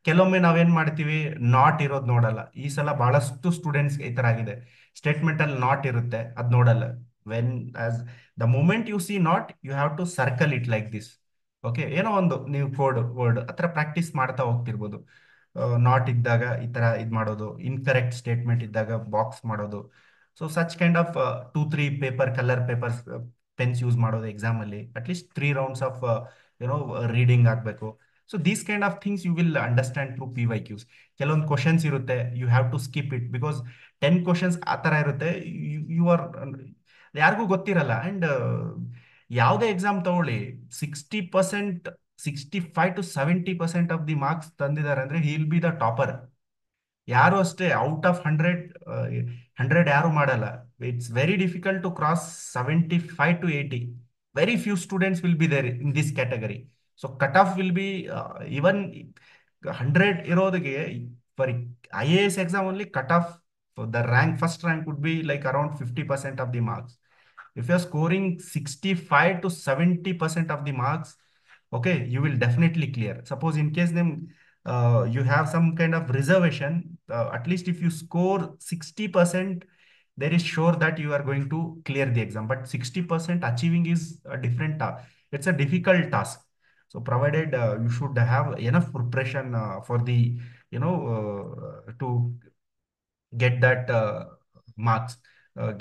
Speaker 1: ಕೆಲವೊಮ್ಮೆ ನಾವೇನ್ ಮಾಡ್ತೀವಿ, not ಇರೋದು ನೋಡಲ್ಲ. ಈ ಸಲ ಬಹಳಷ್ಟು ಸ್ಟೂಡೆಂಟ್ಸ್ ಈ ತರ ಆಗಿದೆ, ಸ್ಟೇಟ್ಮೆಂಟ್ ಅಲ್ಲಿ ನಾಟ್ ಇರುತ್ತೆ, ಅದ್ ನೋಡಲ್ಲ. When as the moment you see not, you have to circle it like this. Okay, ಏನೋ ಒಂದು ನೀವು ಕೋಡ್ ವರ್ಡ್ ಹತ್ರ ಪ್ರಾಕ್ಟೀಸ್ ಮಾಡ್ತಾ ಹೋಗ್ತಿರ್ಬೋದು. ನಾಟ್ ಇದ್ದಾಗ ಈ ತರ ಇದ್ ಮಾಡೋದು, ಇನ್ಕರೆಕ್ಟ್ ಸ್ಟೇಟ್ಮೆಂಟ್ ಇದ್ದಾಗ ಬಾಕ್ಸ್ ಮಾಡೋದು. So such kind of 2-3 colour papers, pens use ಮಾಡೋದು ಎಕ್ಸಾಮ್ ಅಲ್ಲಿ. ಅಟ್ಲೀಸ್ಟ್ 3 rounds ಆಫ್ ರೀಡಿಂಗ್ ಆಗ್ಬೇಕು. So these kind of things you will understand through P Y Qs. ಕೆಲವೊಂದು ಕ್ವಶನ್ಸ್ ಇರುತ್ತೆ, you have to skip it, because 10 questions ಆ ಥರ ಇರುತ್ತೆ. You are ಯಾರಿಗೂ ಗೊತ್ತಿರಲ್ಲ. ಅಂಡ್ ಯಾವುದೇ ಎಕ್ಸಾಮ್ ತಗೊಳ್ಳಿ, 60%, 65 to 70% ಆಫ್ ದಿ ಮಾರ್ಕ್ಸ್ ತಂದಿದ್ದಾರೆ ಅಂದ್ರೆ he will be the topper. ಯಾರು ಅಷ್ಟೇ ಔಟ್ ಆಫ್ 100 ಯಾರು ಮಾಡಲ್ಲ. It's very difficult to cross 75 to 80. Very few students will be there in this category. So cut off will be even 100 ಇರೋದಿಗೆ, for I A S exam only cut off, the rank, first rank would be like around 50% of the marks. If you're scoring 65 to 70% of the marks, okay, you will definitely clear. Suppose in case them you have some kind of reservation, at least if you score 60%, there is sure that you are going to clear the exam. But 60% achieving is a different task. It's a difficult task. So provided you should have enough preparation for the, to get that marks,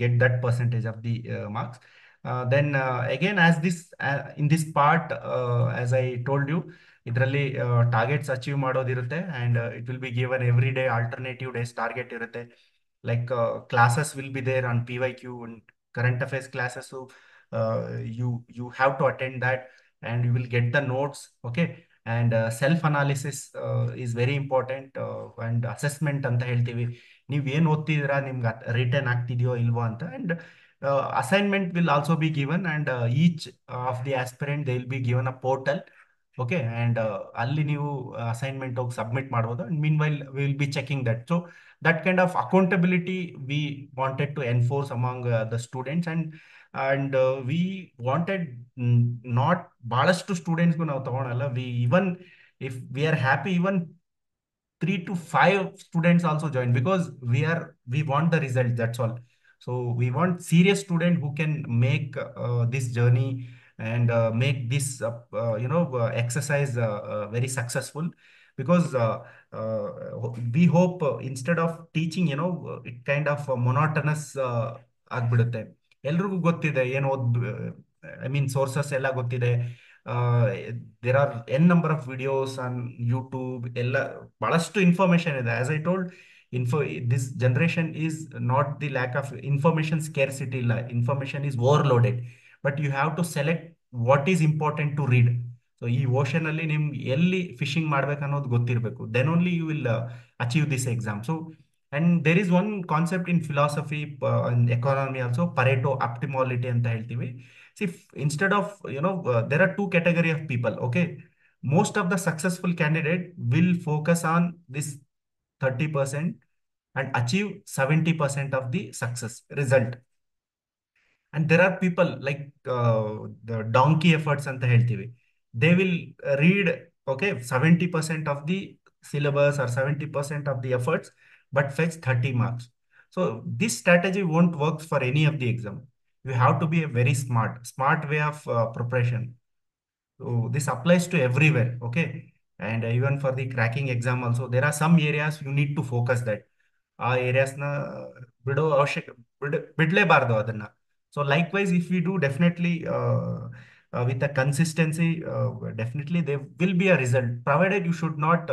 Speaker 1: get that percentage of the marks. Then again, as this in this part, as I told you, ಇದರಲ್ಲಿ targets achieve ಮಾಡೋದಿರುತ್ತೆ. And it will be given every day, alternative days target ಇರುತ್ತೆ. Like classes will be there on P Y Q and current affairs classes. You have to attend that and you will get the notes. Okay, and self analysis is very important. And assessment ಅಂತ ಹೇಳ್ತೀವಿ, ನೀವು ಏನು ಓದ್ತಿದ್ದೀರಾ, ನಿಮ್ಗೆ return ಆಗ್ತಿದೆಯೋ ಇಲ್ವೋ ಅಂತ. And assignment will also be given, and each of the aspirant they will be given a portal. Okay, and ಅಲ್ಲಿ ನೀವು assignment ಹೋಗಿ ಸಬ್ಮಿಟ್ ಮಾಡ್ಬೋದು. And meanwhile we will be checking that. So that kind of accountability we wanted to enforce among the students. And we wanted not ಬಹಳಷ್ಟು ಸ್ಟೂಡೆಂಟ್ಸ್ಗೂ ನಾವು ತಗೊಳಲ್ಲ. We even if we are happy, even 3 to 5 students also join, because we want the result, that's all. So we want serious student who can make this journey and make this exercise very successful. Because we hope, instead of teaching, it kind of monotonous ಆಗ್ಬಿಡುತ್ತೆ. ಎಲ್ರಿಗೂ ಗೊತ್ತಿದೆ ಏನು ಓದ್, I mean sources ಎಲ್ಲ ಗೊತ್ತಿದೆ. There are n number of videos on YouTube ಎಲ್ಲ, ಬಹಳಷ್ಟು information ಇದೆ. As I told, info this generation is not the lack of information scarcity ಇಲ್ಲ, information is overloaded. But you have to select what is important to read. So ಈ ocean ಅಲ್ಲಿ ನಿಮ್ಗೆ ಎಲ್ಲಿ fishing ಮಾಡ್ಬೇಕು ಅನ್ನೋದು ಗೊತ್ತಿರಬೇಕು. Then only you will achieve this exam. So and there is one concept in philosophy and economy also, ಪರೇಟೋ ಆಪ್ಟಿಮಾಲಿಟಿ ಅಂತ ಹೇಳ್ತೀವಿ. See, instead of, there are two category of people. Okay, most of the successful candidate will focus on this 30% and achieve 70% of the success result. And there are people like the donkey efforts ಅಂತ ಹೇಳ್ತೀವಿ. They will read, okay, 70% of the syllabus or 70% of the efforts, but fetch 30 marks. So this strategy won't work for any of the exam. You have to be a very smart way of preparation. So this applies to everywhere, okay? And even for the cracking exam also, there are some areas you need to focus that. ಆ ಏರಿಯಾಸ್ನ ಬಿಡೋ ಅವಶ್ಯಕ ಬಿಡ್ಲೇಬಾರ್ದು ಅದನ್ನ. So like wise if we do definitely with a consistency, definitely they will be a result, provided you should not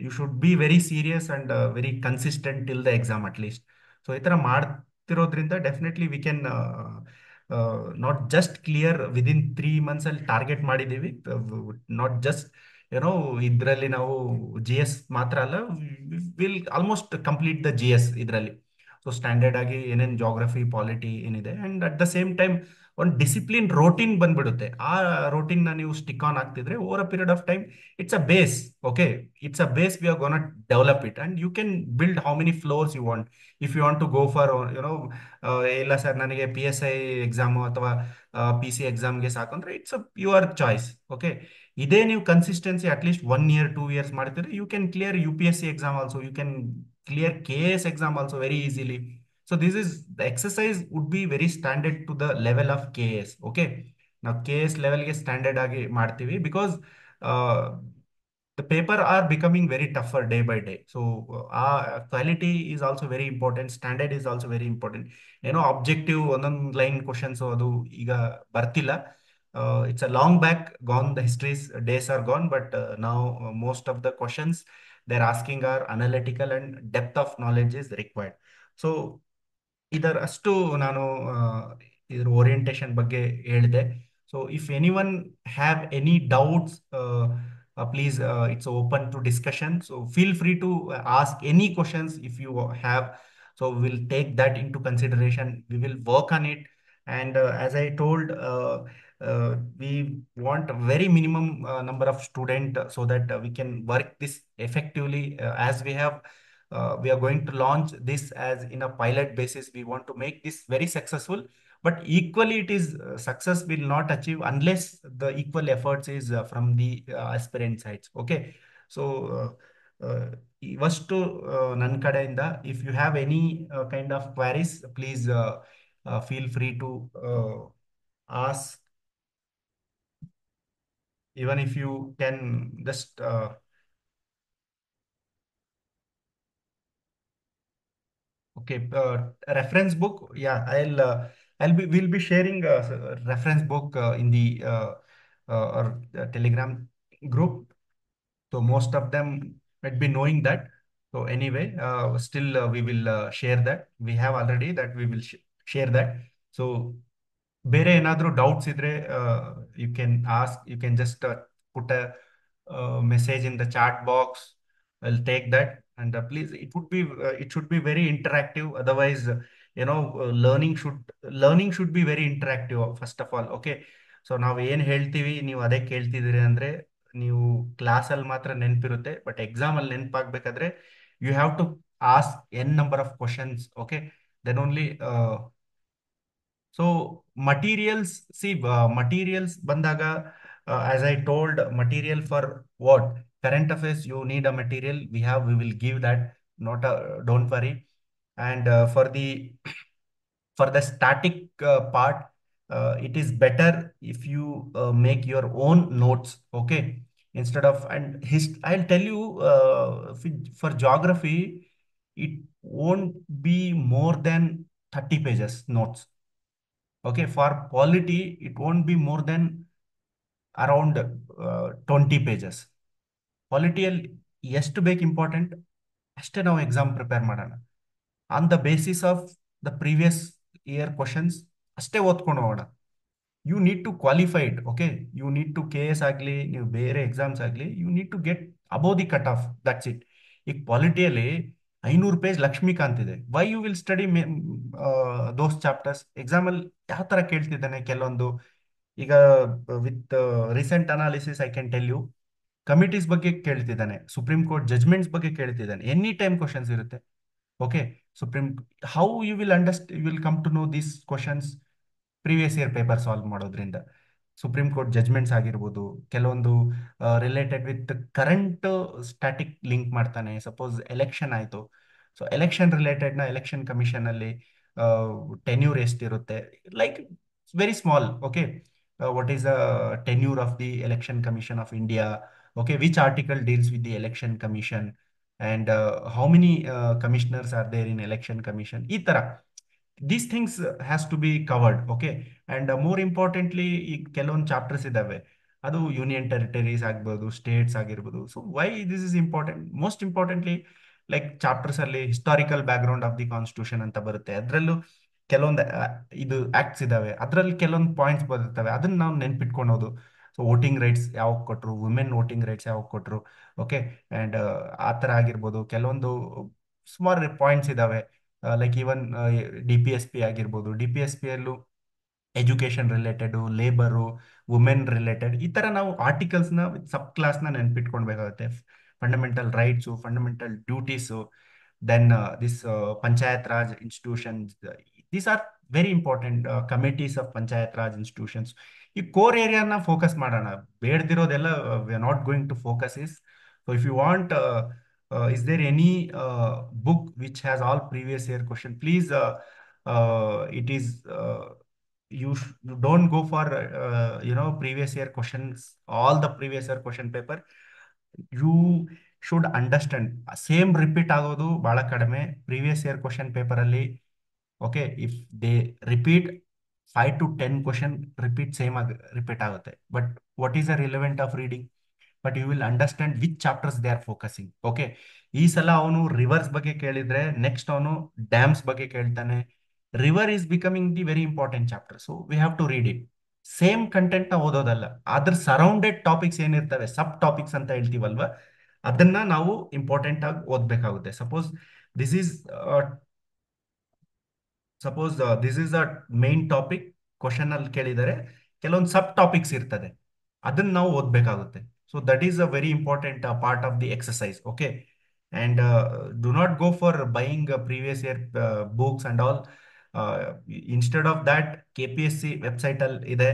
Speaker 1: you should be very serious and very consistent till the exam at least. So ಈ ತರ ಮಾಡ್ತಿರೋದ್ರಿಂದ definitely we can not just clear within 3 months ಅಲ್ಲಿ target ಮಾಡಿದ್ದೀವಿ. Not just ಇದರಲ್ಲಿ ನಾವು G S ಮಾತ್ರ ಅಲ್ಲ, will almost complete the G S ಇದರಲ್ಲಿ. ಸೊ ಸ್ಟ್ಯಾಂಡರ್ಡ್ ಆಗಿ ಏನೇನು ಜಾಗ್ರಫಿ ಪಾಲಿಟಿ ಏನಿದೆ, and at the same time ಒಂದು ಡಿಸಿಪ್ಲಿನ್ ರೋಟೀನ್ ಬಂದ್ಬಿಡುತ್ತೆ. ಆ ರೋಟೀನ್ ನ ನೀವು ಸ್ಟಿಕ್ ಆನ್ ಆಗ್ತಿದ್ರೆ over a period of time, it's a base. Okay, it's a base, we are gonna develop it and you can build how many floors you want. If you want to go for ಇಲ್ಲ sir ನನಗೆ P S I exam ಅಥವಾ P C ಎಕ್ಸಾಮ್ಗೆ ಸಾಕಂದ್ರೆ it's your choice. Okay, ಇದೇ ನೀವು consistency at least 1 year 2 years ಮಾಡ್ತೀರಿ, you can clear U P S C exam also, you can clear K S exam also very easily. So this is the exercise would be very standard to the level of K S. Okay, ನಾವು K S ಲೆವೆಲ್ಗೆ standard ಆಗಿ ಮಾಡ್ತೀವಿ, because the paper are becoming very tougher day by day. So quality is also very important, standard is also very important. Objective ಒಂದೊಂದು line questions ಅದು ಈಗ ಬರ್ತಿಲ್ಲ. It's a long back gone, the history's days are gone, but now most of the questions they're asking are analytical and depth of knowledge is required. So ಇದರ ಅಷ್ಟು ನಾನು ಇದ್ರ orientation ಬಗ್ಗೆ ಹೇಳಿದೆ. So if any one have any doubts, please, it's open to discussion. So feel free to ask any questions if you have. So we'll take that into consideration. We will work on it. And as I told, we want a very minimum number of student, so that we can work this effectively. As we are going to launch this as in a pilot basis. We want to make this very successful, but equally it is success will not achieve unless the equal efforts is from the aspirant sides. Okay, so ಇವಷ್ಟು ನನ್ನ ಕಡೆಯಿಂದ. If you have any kind of queries, please feel free to ask. Even if you can just okay, reference book. Yeah, I'll be we'll be sharing a reference book in the or Telegram group. So most of them might be knowing that. So anyway, still we will share that. We have already that we will share that. So ಬೇರೆ ಏನಾದರೂ doubts ಇದ್ರೆ you can ask, you can just put a message in the chat box. I will take that. And please, it should be very interactive. Otherwise, ಏನೋ learning should be very interactive first of all. Okay, so ನಾವು ಏನು ಹೇಳ್ತೀವಿ ನೀವು ಅದೇ ಕೇಳ್ತಿದ್ದೀರಿ ಅಂದ್ರೆ ನೀವು ಕ್ಲಾಸಲ್ಲಿ ಮಾತ್ರ ನೆನಪಿರುತ್ತೆ, ಬಟ್ ಎಕ್ಸಾಮಲ್ಲಿ ನೆನಪಾಗಬೇಕಾದ್ರೆ you have to ask n number of questions. Okay, then only. So materials, see materials ಬಂದಾಗ, as I told, material for what current affairs you need a material, we will give that, not don't worry. And for the static part, it is better if you make your own notes. Okay, instead of, and I'll tell you, for geography it won't be more than 30 pages notes. Okay, for polity it won't be more than around 20 pages. ಪಾಲಿಟಿಯಲ್ಲಿ ಎಷ್ಟು ಬೇಕು important ಅಷ್ಟೇ ನಾವು exam prepare ಮಾಡೋಣ, on the basis of the previous year questions ಅಷ್ಟೇ ಓದ್ಕೊಂಡು ಹೋಗೋಣ. You need to qualified. Okay, you need to K S ಆಗಲಿ, ನೀವು ಬೇರೆ ಎಕ್ಸಾಮ್ಸ್ ಆಗಲಿ, you need to get above the cut off, that's it. ಈಗ ಪಾಲಿಟಿಯಲ್ಲಿ 500 ಪೇಜ್ ಲಕ್ಷ್ಮೀಕಾಂತ್ ಇದೆ, why you will study those chapters? ಎಕ್ಸಾಮಲ್ಲಿ ಯಾವ ಥರ ಕೇಳ್ತಿದ್ದಾನೆ ಕೆಲವೊಂದು. ಈಗ with recent analysis I can tell you, committees ಬಗ್ಗೆ ಕೇಳ್ತಿದ್ದಾನೆ, ಸುಪ್ರೀಂ ಕೋರ್ಟ್ ಜಜ್ಮೆಂಟ್ಸ್ ಬಗ್ಗೆ ಕೇಳ್ತಿದ್ದಾನೆ, ಎನಿ ಟೈಮ್ ಕ್ವಶನ್ಸ್ ಇರುತ್ತೆ. Okay, Supreme, how you will come to know these questions? Previous year paper solve ಮಾಡೋದ್ರಿಂದ. ಸುಪ್ರೀಂ ಕೋರ್ಟ್ ಜಜ್ಮೆಂಟ್ಸ್ ಆಗಿರ್ಬೋದು, ಕೆಲವೊಂದು related with current static link ಮಾಡ್ತಾನೆ. Suppose election ಆಯಿತು, ಸೊ ಎಲೆಕ್ಷನ್ ರಿಲೇಟೆಡ್ನ Election Commission ಅಲ್ಲಿ tenure ಎಷ್ಟಿರುತ್ತೆ, like very small. Okay, what is the tenure of the election commission of India? Okay, which article deals with the election commission, and how many commissioners are there in election commission? ಈ ತರ these things has to be covered. Okay, and more importantly, ಈ ಕೆಲವೊಂದು chapters ಇದಾವೆ, ಅದು union territories ಆಗ್ಬೋದು, states ಆಗಿರ್ಬೋದು. So why this is important? Most importantly, like chapters ಅಲ್ಲಿ historical background of the Constitution ಅಂತ ಬರುತ್ತೆ, ಅದರಲ್ಲೂ ಕೆಲವೊಂದು ಇದು ಆಕ್ಟ್ಸ್ ಇದಾವೆ, ಅದರಲ್ಲಿ ಕೆಲವೊಂದು ಪಾಯಿಂಟ್ಸ್ ಬರ್ತವೆ, ಅದನ್ನ ನಾವು ನೆನ್ಪಿಟ್ಕೊಳೋದು. ಸೊ ವೋಟಿಂಗ್ ರೈಟ್ಸ್ ಯಾವಾಗ ಕೊಟ್ಟರು, ವುಮೆನ್ ವೋಟಿಂಗ್ ರೈಟ್ಸ್ ಯಾವಾಗ ಕೊಟ್ಟರು. ಓಕೆ, ಅಂಡ್ ಆ ಥರ ಆಗಿರ್ಬೋದು, ಕೆಲವೊಂದು ಸುಮಾರು ಪಾಯಿಂಟ್ಸ್ ಇದಾವೆ. ಲೈಕ್ ಈವನ್ DPSP ಆಗಿರ್ಬೋದು, DPSP ಯಲ್ಲೂ education related, labour, women related, ಈ ತರ ನಾವು ಆರ್ಟಿಕಲ್ಸ್ನ ಸಬ್ ಕ್ಲಾಸ್ನ ನೆನ್ಪಿಟ್ಕೊಳ್ಬೇಕಾಗುತ್ತೆ. Fundamental rights, fundamental duties, then this panchayat raj institutions, these are very important. Committees of panchayat raj institutions, ಈ ಕೋರ್ ಏರಿಯಾನ ಫೋಕಸ್ ಮಾಡೋಣ. ಬೇಡದಿರೋದೆಲ್ಲ we are not going to focus is. So if you want, is there any book which has all previous year question, please, it is, you don't go for previous year questions, all the previous year question paper. You should understand, same repeat ಆಗೋದು ಬಹಳ ಕಡಿಮೆ previous year question paper ಅಲ್ಲಿ. Okay, if they repeat 5 to 10 question repeat, same ಆಗಿ repeat ಆಗುತ್ತೆ, but what is the relevant of reading? But you will understand which chapters they are focusing. Okay, ಈ ಸಲ ಅವನು reverse ಬಗ್ಗೆ ಕೇಳಿದ್ರೆ next ಅವನು dams ಬಗ್ಗೆ ಕೇಳ್ತಾನೆ. River is becoming the very important chapter, so we have to read it. Same content ನ ಓದೋದಲ್ಲ, ಅದ್ರ ಸರೌಂಡೆಡ್ ಟಾಪಿಕ್ಸ್ ಏನಿರ್ತವೆ, ಸಬ್ ಟಾಪಿಕ್ಸ್ ಅಂತ ಹೇಳ್ತೀವಲ್ವಾ, ಅದನ್ನ ನಾವು ಇಂಪಾರ್ಟೆಂಟ್ ಆಗಿ ಓದ್ಬೇಕಾಗುತ್ತೆ. This is this is a main topic, question ಅಲ್ಲಿ ಕೇಳಿದರೆ ಕೆಲವೊಂದು ಸಬ್ ಟಾಪಿಕ್ಸ್ ಇರ್ತದೆ, ಅದನ್ನ ನಾವು ಓದ್ಬೇಕಾಗುತ್ತೆ. So that is a very important part of the exercise. Okay, and do not go for buying previous year books and all. Instead of that, KPSC website ಅಲ್ಲಿ ಇದೆ,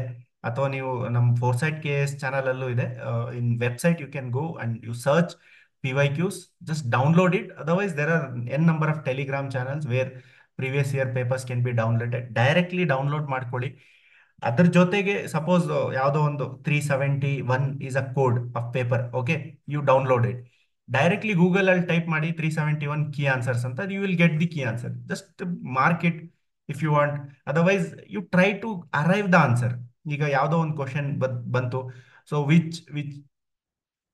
Speaker 1: ಅಥವಾ ನೀವು ನಮ್ಮ ಫೋರ್ಸೈಟ್ KS ಚಾನಲ್ ಅಲ್ಲೂ ಇದೆ. In website you can go and you search PYQs, just download it. Otherwise, there are n number of Telegram channels where previous year papers can be downloaded. Directly download ಮಾಡ್ಕೊಳ್ಳಿ. ಅದ್ರ ಜೊತೆಗೆ suppose ಯಾವುದೋ ಒಂದು 371 is a code of paper. Okay, you download it. Directly Google ಅಲ್ಲಿ type ಮಾಡಿ 371 key answers ಅಂತ, you will get the key answer. Just mark it if you want. Otherwise you try to arrive the answer. ಈಗ ಯಾವುದೋ ಒಂದು question ಬಂತು, so which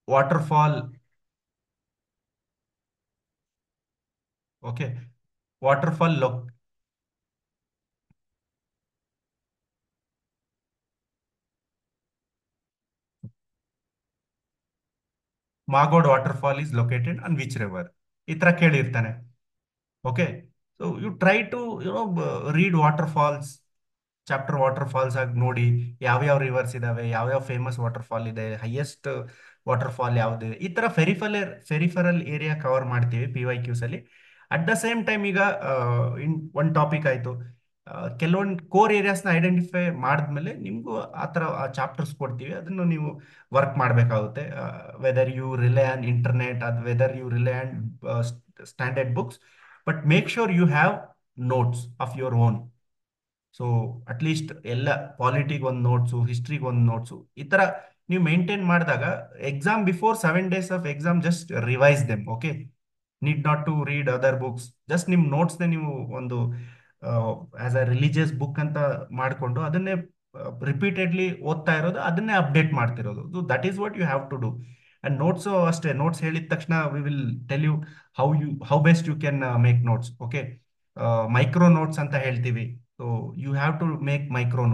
Speaker 1: waterfall. Okay, waterfall Magod waterfall is located on which river, ಈ ತರ ಕೇಳಿರ್ತಾನೆ. Okay, you try to read water falls, chapter water falls ಆಗಿ ನೋಡಿ, ಯಾವ್ಯಾವ ರಿವರ್ಸ್ ಇದಾವೆ, ಯಾವ್ಯಾವ ಫೇಮಸ್ ವಾಟರ್ ಫಾಲ್ ಇದೆ, ಹೈಯೆಸ್ಟ್ ವಾಟರ್ ಫಾಲ್ ಯಾವ್ದಿದೆ, ಈ ತರ ಫೆರಿಫರಲ್ ಏರಿಯಾ ಕವರ್ ಮಾಡ್ತೀವಿ PYQs ಅಲ್ಲಿ. ಅಟ್ ದ ಸೇಮ್ ಟೈಮ್ ಈಗ ಒಂದು ಟಾಪಿಕ್ ಆಯ್ತು, ಕೆಲವೊಂದು ಕೋರ್ ಏರಿಯಾಸ್ನ ಐಡೆಂಟಿಫೈ ಮಾಡಿದ್ಮೇಲೆ ನಿಮಗೂ ಆ ಥರ ಚಾಪ್ಟರ್ಸ್ ಕೊಡ್ತೀವಿ, ಅದನ್ನು ನೀವು ವರ್ಕ್ ಮಾಡಬೇಕಾಗುತ್ತೆ. Whether you rely on internet, ಅದು whether you rely on standard books, but make sure you have notes of your own. So at least ಎಲ್ಲ ಪಾಲಿಟಿಗೆ ಒಂದು ನೋಟ್ಸು, ಹಿಸ್ಟ್ರಿಗೆ ಒಂದು ನೋಟ್ಸು, ಈ ಥರ ನೀವು ಮೇಂಟೈನ್ ಮಾಡಿದಾಗ exam before 7 days of exam just revise them. Okay, need not to read other books, just ನಿಮ್ಮ ನೋಟ್ಸ್ನೇ ನೀವು ಒಂದು ಆಸ್ ಅ ರಿಲಿಜಿಯಸ್ ಬುಕ್ ಅಂತ ಮಾಡಿಕೊಂಡು ಅದನ್ನೇ ರಿಪೀಟೆಡ್ಲಿ ಓದ್ತಾ ಇರೋದು, ಅದನ್ನೇ ಅಪ್ಡೇಟ್ ಮಾಡ್ತಿರೋದು. That is what you have to do. And notes ಅಷ್ಟೇ, ನೋಟ್ಸ್ ಹೇಳಿದ ತಕ್ಷಣ we will tell you how best you can make notes. Okay, micro notes ಅಂತ ಹೇಳ್ತೀವಿ. So you have to make micro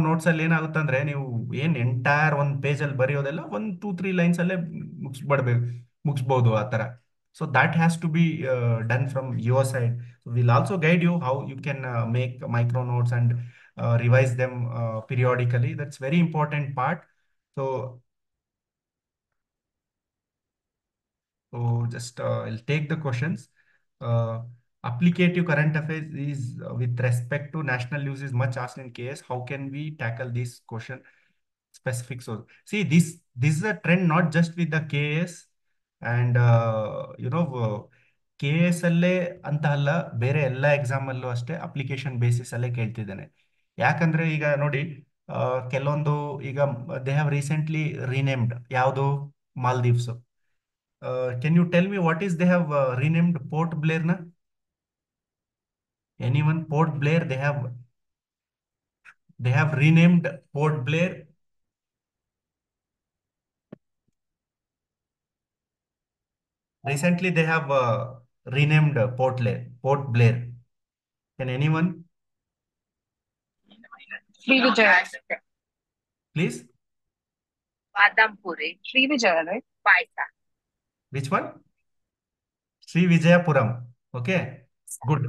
Speaker 1: notes ಅಲ್ಲಿ ಏನಾಗುತ್ತೆ ಅಂದ್ರೆ, ನೀವು ಏನ್ ಎಂಟೈರ್ ಒಂದು ಪೇಜ್ ಅಲ್ಲಿ ಬರೆಯೋದೆಲ್ಲ 1 2 3 ಲೈನ್ಸ್ ಅಲ್ಲೇ ಮುಗಿಸ್ಬಿಡ್ಬೇಕು, ಮುಗಿಸ್ಬೋದು ಆ ತರ. So that has to be done from your side. Will also guide you how you can make micro notes and revise them periodically. That's very important part. So just I'll take the questions. Uh, Applicative current affairs is with respect to national news is much asked in KS. How can we tackle this question specific? So see, this is a trend not just with the KS and K S ಅಲ್ಲೇ ಅಂತ ಅಲ್ಲ, ಬೇರೆ ಎಲ್ಲ exam ಅಲ್ಲೂ ಅಷ್ಟೇ application basis ಅಲ್ಲೇ ಕೇಳ್ತಿದ್ದಾನೆ. ಯಾಕಂದ್ರೆ ಈಗ ನೋಡಿ, ಕೆಲವೊಂದು ಈಗ ದೇ ಹ್ಯಾವ್ ರೀಸೆಂಟ್ಲಿ ರೀನೇಮ್ಡ್ ಯಾವುದು, Maldives. Can you tell me what is they have renamed Port Blair na? Anyone? Port Blair, they have renamed Port Blair. Recently they have renamed Port Blair. Can anyone
Speaker 2: Srivijaya.
Speaker 1: please?
Speaker 2: Badampuri. Srivijaya, right? Paisa.
Speaker 1: Which one? Shri Vijayapuram. Okay, good.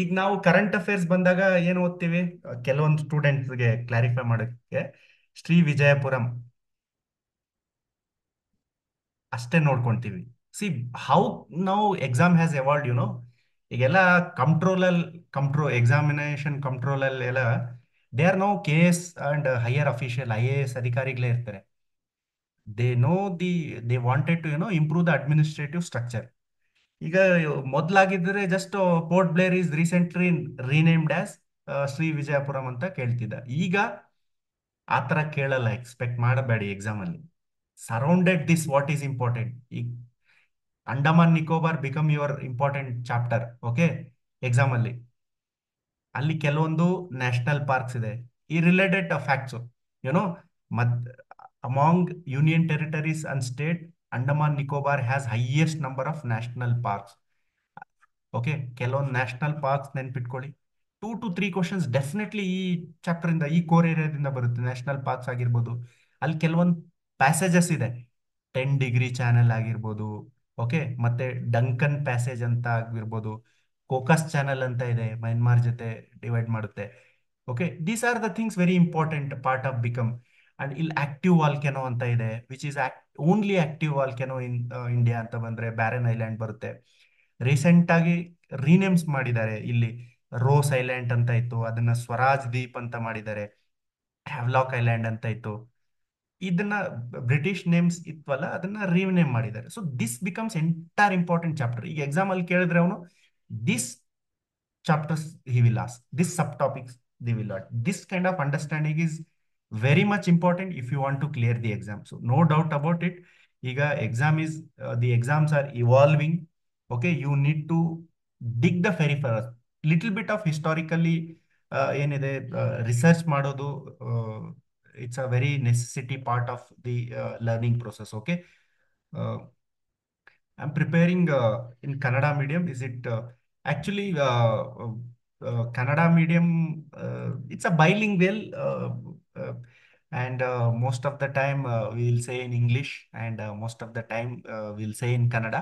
Speaker 1: ಈಗ ನಾವು current affairs ಬಂದಾಗ ಏನು ಓದ್ತೀವಿ, ಕೆಲವೊಂದು ಸ್ಟೂಡೆಂಟ್ಸ್ಗೆ clarify ಮಾಡೋಕ್ಕೆ ಶ್ರೀ ವಿಜಯಪುರಂ ಅಷ್ಟೇ ನೋಡ್ಕೊಂತೀವಿ. ಸಿ ಹೌ ನಾವು ಎಕ್ಸಾಮ್ ಹ್ಯಾಸ್ ಎವಾಲ್ಡ್, ಈಗೆಲ್ಲ ಎಕ್ಸಾಮಿನೇಷನ್ ಕಂಟ್ರೋಲಲ್ಲಿ ಎಲ್ಲ they are no KS and higher official IAS ಅಧಿಕಾರಿಗಳೇ ಇರ್ತಾರೆ. They know they wanted to improve the administrative structure. ಈಗ ಮೊದ್ಲಾಗಿದ್ರೆ just Port Blair is recently renamed as Sri Vijayapuram ಅಂತ ಕೇಳ್ತಿದ್ದ. ಈಗ ಆ ಥರ ಕೇಳಲ್ಲ, ಎಕ್ಸ್ಪೆಕ್ಟ್ ಮಾಡಬೇಡಿ ಎಕ್ಸಾಮ್ ಅಲ್ಲಿ. Surrounded this what is important. ಈಗ Andaman Nicobar become your important chapter. Okay, exam ಅಲ್ಲಿ ಅಲ್ಲಿ ಕೆಲವೊಂದು ನ್ಯಾಷನಲ್ ಪಾರ್ಕ್ಸ್ ಇದೆ. ಈ ರಿಲೇಟೆಡ್ ಫ್ಯಾಕ್ಟ್ಸು, ಯುನೋ ಮದ್ among union territories and state, Andaman Nicobar has highest number of national parks. Okay, ಕೆಲವೊಂದು ನ್ಯಾಷನಲ್ ಪಾರ್ಕ್ಸ್ ನೆನ್ಪಿಟ್ಕೊಳ್ಳಿ. 2 to 3 ಕ್ವಶನ್ಸ್ ಡೆಫಿನೆಟ್ಲಿ ಈ ಚಾಪ್ಟರ್ ಇಂದ, ಈ ಕೋರ್ ಏರಿಯಾದಿಂದ ಬರುತ್ತೆ. ನ್ಯಾಷನಲ್ ಪಾರ್ಕ್ಸ್ ಆಗಿರ್ಬೋದು, ಅಲ್ಲಿ ಕೆಲವೊಂದು ಪ್ಯಾಸೇಜಸ್ ಇದೆ, 10 ಡಿಗ್ರಿ ಚಾನೆಲ್ ಆಗಿರ್ಬೋದು. ಓಕೆ, ಮತ್ತೆ ಡಂಕನ್ ಪ್ಯಾಸೇಜ್ ಅಂತ ಆಗಿರ್ಬೋದು, ಕೋಕಸ್ ಚಾನೆಲ್ ಅಂತ ಇದೆ, ಮಯನ್ಮಾರ್ ಜೊತೆ ಡಿವೈಡ್ ಮಾಡುತ್ತೆ. Okay, these are the things very important part of become. And ಇಲ್ಲಿ ಆಕ್ಟಿವ್ ವಾಲ್ಕೆನೋ ಅಂತ ಇದೆ, which is only active volcano in India ಅಂತ ಬಂದ್ರೆ ಬ್ಯಾರನ್ ಐಲ್ಯಾಂಡ್ ಬರುತ್ತೆ. ರೀಸೆಂಟ್ ಆಗಿ ರೀನೇಮ್ಸ್ ಮಾಡಿದ್ದಾರೆ. ಇಲ್ಲಿ ರೋಸ್ ಐಲ್ಯಾಂಡ್ ಅಂತ ಇತ್ತು, ಅದನ್ನ ಸ್ವರಾಜ್ ದ್ವೀಪ್ ಅಂತ ಮಾಡಿದ್ದಾರೆ. ಹ್ಯಾವ್ಲಾಕ್ ಐಲ್ಯಾಂಡ್ ಅಂತ ಇತ್ತು, ಇದನ್ನ ಬ್ರಿಟಿಷ್ ನೇಮ್ಸ್ ಇತ್ವಲ್ಲ ಅದನ್ನ ರೀನೇಮ್ ಮಾಡಿದ್ದಾರೆ. So this becomes entire important chapter. ಈಗ ಎಕ್ಸಾಮ್ ಅಲ್ಲಿ ಕೇಳಿದ್ರೆ ಅವನು this chapters he will ask, this subtopics they will ask. This kind of understanding is very much important if you want to clear the exam. So no doubt about it. ಈಗ exam is the exams are evolving. Okay, you need to dig the very first little bit of historically ಏನಿದೆ research ಮಾಡೋದು. It's a very necessity part of the learning process. Okay, I'm preparing in Kannada medium. Is it actually Kannada medium? It's a bilingual, and most of the time we'll say in English, and most of the time we'll say in Kannada.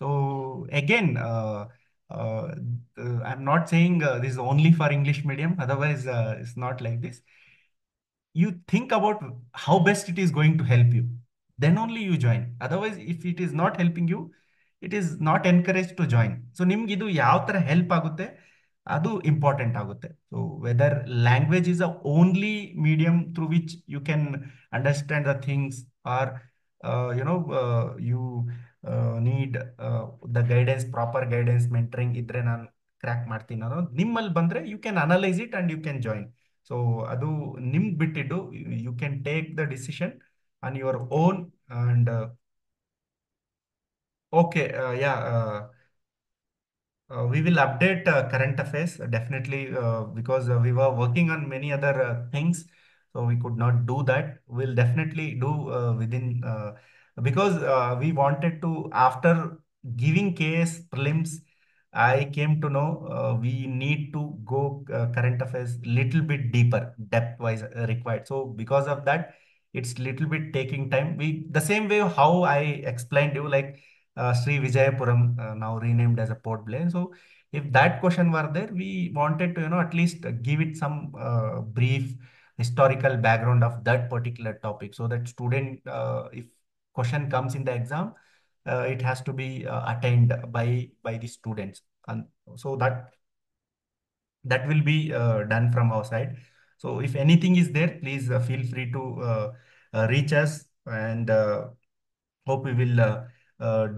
Speaker 1: So again, Uh, I'm not saying this is only for English medium, otherwise, it's not like this. You think about how best it is going to help you, then only you join. Otherwise, if it is not helping you, it is not encouraged to join. So ನಿಮ್ಗೆ ಇದು ಯಾವ ತರ help ಆಗುತ್ತೆ ಅದು important ಆಗುತ್ತೆ. So whether language is a only medium through which you can understand the things, or you need the guidance, proper guidance, mentoring ಇದ್ರೆ ನಾನು crack ಮಾಡ್ತೀನಿ ಅನ್ನೋದು ನಿಮ್ಮಲ್ಲಿ ಬಂದ್ರೆ you can analyse it and you can join. So ಅದು ನಿಮ್ಗೆ ಬಿಟ್ಟಿದ್ದು, you can take the decision on your own. And okay, yeah, we will update current affairs definitely, because we were working on many other things, so we could not do that. We'll definitely do within, because we wanted to, after giving case prelims, I came to know we need to go current affairs little bit deeper, depth wise required. So because of that, it's little bit taking time. We the same way how I explained you, like Sri Vijayapuram, now renamed as a Port Blair. So if that question were there, we wanted to, at least give it some brief historical background of that particular topic, so that student, if question comes in the exam, it has to be attained by the students, and so that will be done from our side. So if anything is there, please feel free to reach us, and hope we will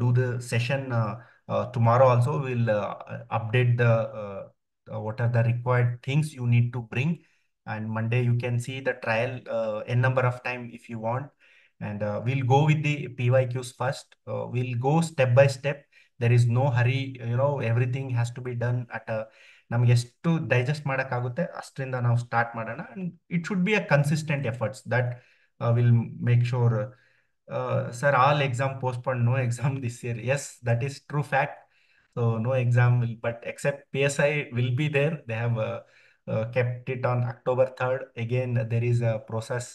Speaker 1: do the session tomorrow also. We'll update the what are the required things you need to bring. And Monday you can see the trial n number of time if you want. And we'll go with the PYQs first. We'll go step by step. There is no hurry. Everything has to be done at a ನಮ್ಗೆ ಎಷ್ಟು digest ಮಾಡೋಕ್ಕಾಗುತ್ತೆ ಅಷ್ಟರಿಂದ ನಾವು start ಮಾಡೋಣ. And it should be a consistent efforts that will make sure. Sir, all exam postponed, no exam this year. Yes, that is true fact. So no exam will, but except PSI will be there. They have kept it on October 3rd. Again, there is a process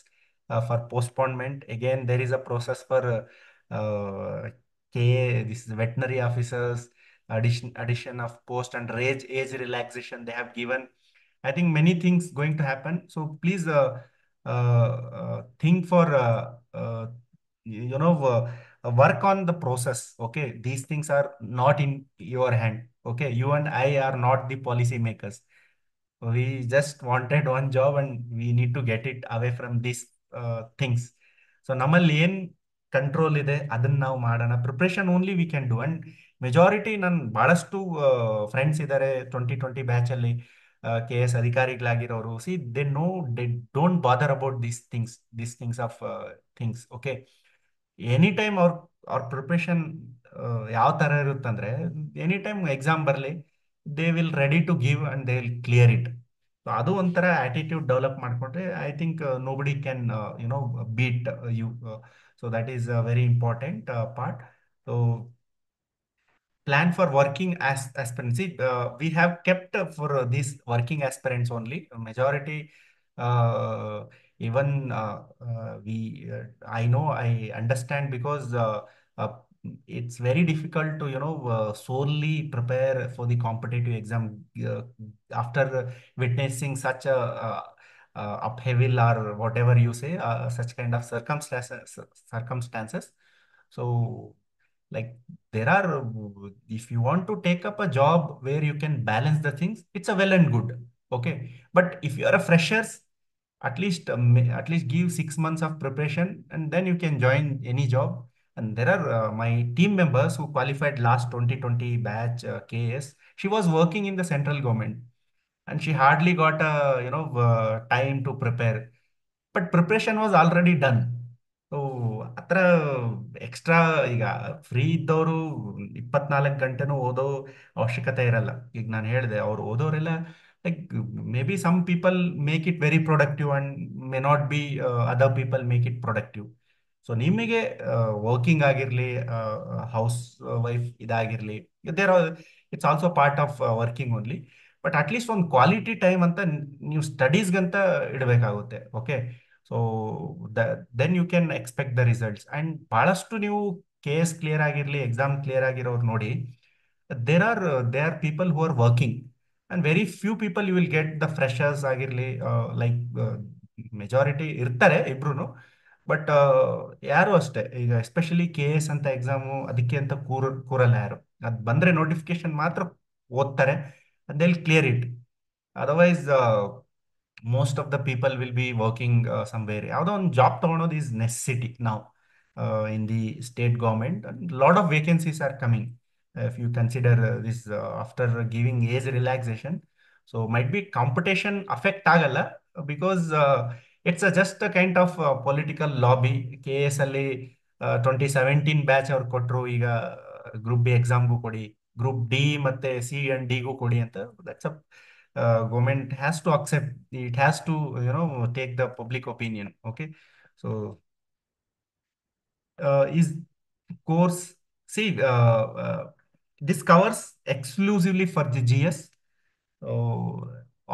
Speaker 1: for postponement. Again, there is a process for KA, this is veterinary officers, addition of post and age relaxation they have given. I think many things going to happen. So please think for work on the process. Okay, these things are not in your hand. Okay, you and I are not the policy makers. We just wanted one job and we need to get it away from these things. So ನಮ್ಮಲ್ಲಿ ಏನ್ control ಇದೆ ಅದನ್ನ ನಾವು ಮಾಡೋಣ. Preparation only we can do. And majority ನನ್ನ ಬಹಳಷ್ಟು friends ಇದ್ದಾರೆ 2020 batch ಅಲ್ಲಿ, KS ಅಧಿಕಾರಿಗಳಾಗಿರೋರು. See they know, they don't bother about these things of things. Okay, any time ಅವ್ರ ಪ್ರಿಪ್ರೇಷನ್ ಯಾವ ತರ ಇರುತ್ತಂದ್ರೆ, ಎನಿ ಟೈಮ್ ಎಕ್ಸಾಮ್ ಬರಲಿ, they will ready to give and they will clear it. So ಅದು ಒಂಥರ attitude develop ಮಾಡ್ಕೊಂಡ್ರೆ I think nobody can beat you. So that is a very important part. So plan for working as aspirants. See, we have kept for these working aspirants only. Majority, even I know, I understand, because it's very difficult to solely prepare for the competitive exam after witnessing such a upheaval, or whatever you say, such kind of circumstances. So like, there are, if you want to take up a job where you can balance the things, it's a well and good. Okay, but if you are a freshers, at least give 6 months of preparation and then you can join any job. And there are my team members who qualified last 2020 batch, KS. She was working in the central government and she hardly got a time to prepare, but preparation was already done. So ಹತ್ರ extra, ಈಗ free ಇದ್ದವರು 24 ಗಂಟೆನೂ ಓದೋ ಅವಶ್ಯಕತೆ ಇರಲ್ಲ. ಈಗ ನಾನು ಹೇಳಿದೆ, ಅವ್ರು ಓದೋರೆಲ್ಲ, like, maybe some people make it very productive and may not be other people make it productive. So ನಿಮಗೆ ವರ್ಕಿಂಗ್ ಆಗಿರಲಿ, ಹೌಸ್ ವೈಫ್ ಇದಾಗಿರಲಿ, there it's also part of working only. But at least ಒಂದು quality time ಅಂತ ನೀವು ಸ್ಟಡೀಸ್ಗಂತ ಇಡಬೇಕಾಗುತ್ತೆ. Okay, so then you can expect the results. And ಬಹಳಷ್ಟು ನೀವು KS ಕ್ಲಿಯರ್ ಆಗಿರಲಿ, ಎಕ್ಸಾಮ್ ಕ್ಲಿಯರ್ ಆಗಿರೋರು ನೋಡಿ, there are people who are working, and very few people you will get the freshers ಆಗಿರ್ಲಿ, ಲೈಕ್ ಮೆಜಾರಿಟಿ ಇರ್ತಾರೆ ಇಬ್ರು. ಬಟ್ ಯಾರು ಅಷ್ಟೇ ಈಗ ಎಸ್ಪೆಷಲಿ KS ಅಂತ ಎಕ್ಸಾಮು ಅದಕ್ಕೆ ಅಂತ ಕೂರಲ್ಲ ಯಾರು. ಅದು ಬಂದ್ರೆ ನೋಟಿಫಿಕೇಶನ್ ಮಾತ್ರ ಓದ್ತಾರೆ, and they'll clear it. Otherwise, most of the people will be working somewhere. ಯಾವುದೋ ಒಂದು ಜಾಬ್ ತಗೊಳೋದು is necessity now in the state government. And lot of vacancies are coming. If you consider this after giving age relaxation, so might be competition affect ಆಗಲ್ಲ, because it's just a kind of political lobby. KS ಅಲ್ಲಿ 2017 batch ಅವ್ರು ಕೊಟ್ಟರು, ಈಗ group B ಎಕ್ಸಾಮ್ಗೂ ಕೊಡಿ, group D ಮತ್ತೆ C and D ಗೂ ಕೊಡಿ ಅಂತ. That's a government has to accept, it has to take the public opinion. Okay, so is course, see, this covers exclusively for the GS.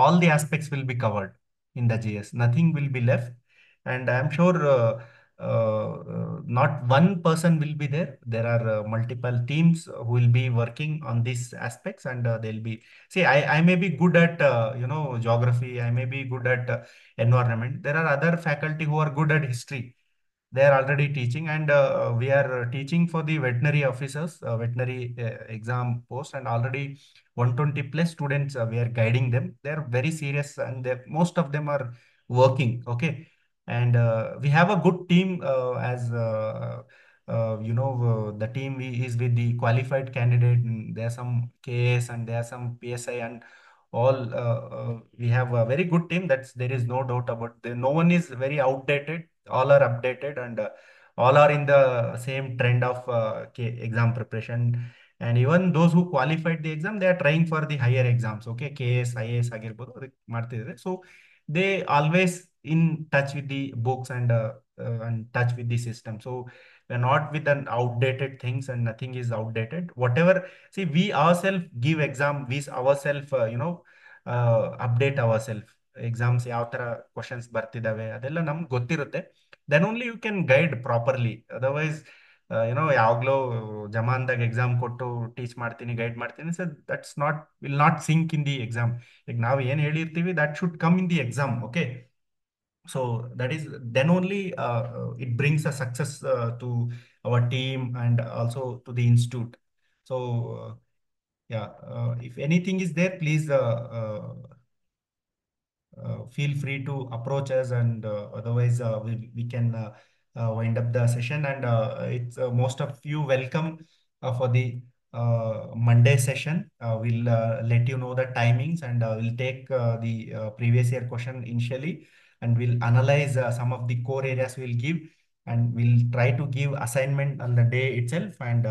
Speaker 1: All the aspects will be covered in the GS, nothing will be left. And I'm sure not one person will be there. There are multiple teams who will be working on these aspects, and they'll be, see, I may be good at geography, I may be good at environment. There are other faculty who are good at history, they are already teaching. And we are teaching for the veterinary officers, veterinary exam post, and already 120 plus students, we are guiding them. They are very serious, and most of them are working. Okay, and we have a good team, as the team is with the qualified candidate, and there are some KS and there are some PSI, and all we have a very good team. That's, there is no doubt about. No one is very outdated, all are updated, and all are in the same trend of exam preparation. And even those who qualified the exam, they are trying for the higher exams. Okay, KS IAS ಆಗಿರ್ಬೋದು, ಅದಕ್ಕೆ ಮಾಡ್ತಿದ್ದಾರೆ. So they always in touch with the books, and touch with the system. So we're not with an outdated things, and nothing is outdated. Whatever, see, we ourselves give exam, we ourselves update ourselves. Exams ಯಾವ ತರ questions ಬರ್ತಿದಾವೆ ಅದೆಲ್ಲ ನಮ್ಗೆ ಗೊತ್ತಿರುತ್ತೆ. Then only you can guide properly. Otherwise ಯಾವಾಗ್ಲೋ ಜಮಾ ಅಂದಾಗ exam ಕೊಟ್ಟು ಟೀಚ್ ಮಾಡ್ತೀನಿ, ಗೈಡ್ ಮಾಡ್ತೀನಿ, so that's not, will not sync in the exam. ಈಗ ನಾವು ಏನ್ ಹೇಳಿರ್ತೀವಿ, that should come in the exam. Okay, so that is, then only it brings a success to our team and also to the institute. So yeah, if anything is there, please feel free to approach us, and otherwise we can wind up the session. And it's most of you welcome for the Monday session. We'll let you know the timings, and we'll take the previous year question initially, and we'll analyze some of the core areas we'll give, and we'll try to give assignment on the day itself, and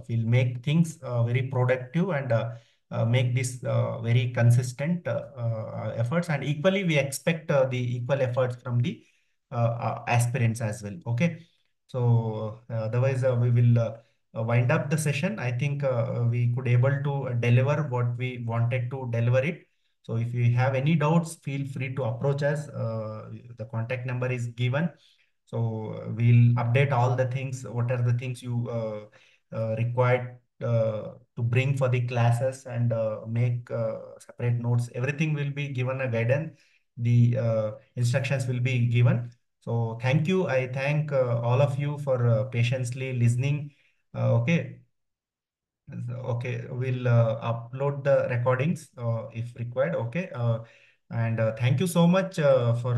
Speaker 1: we'll make things very productive, and make this very consistent efforts. And equally we expect the equal efforts from the aspirants as well. Okay, so otherwise we will wind up the session. I think we could able to deliver what we wanted to deliver it. So if you have any doubts, feel free to approach us. The contact number is given. So we'll update all the things, what are the things you required to bring for the classes, and make separate notes. Everything will be given a guidance. The instructions will be given. So thank you. I thank all of you for patiently listening. Okay. Okay, we'll upload the recordings if required. Okay, and thank you so much for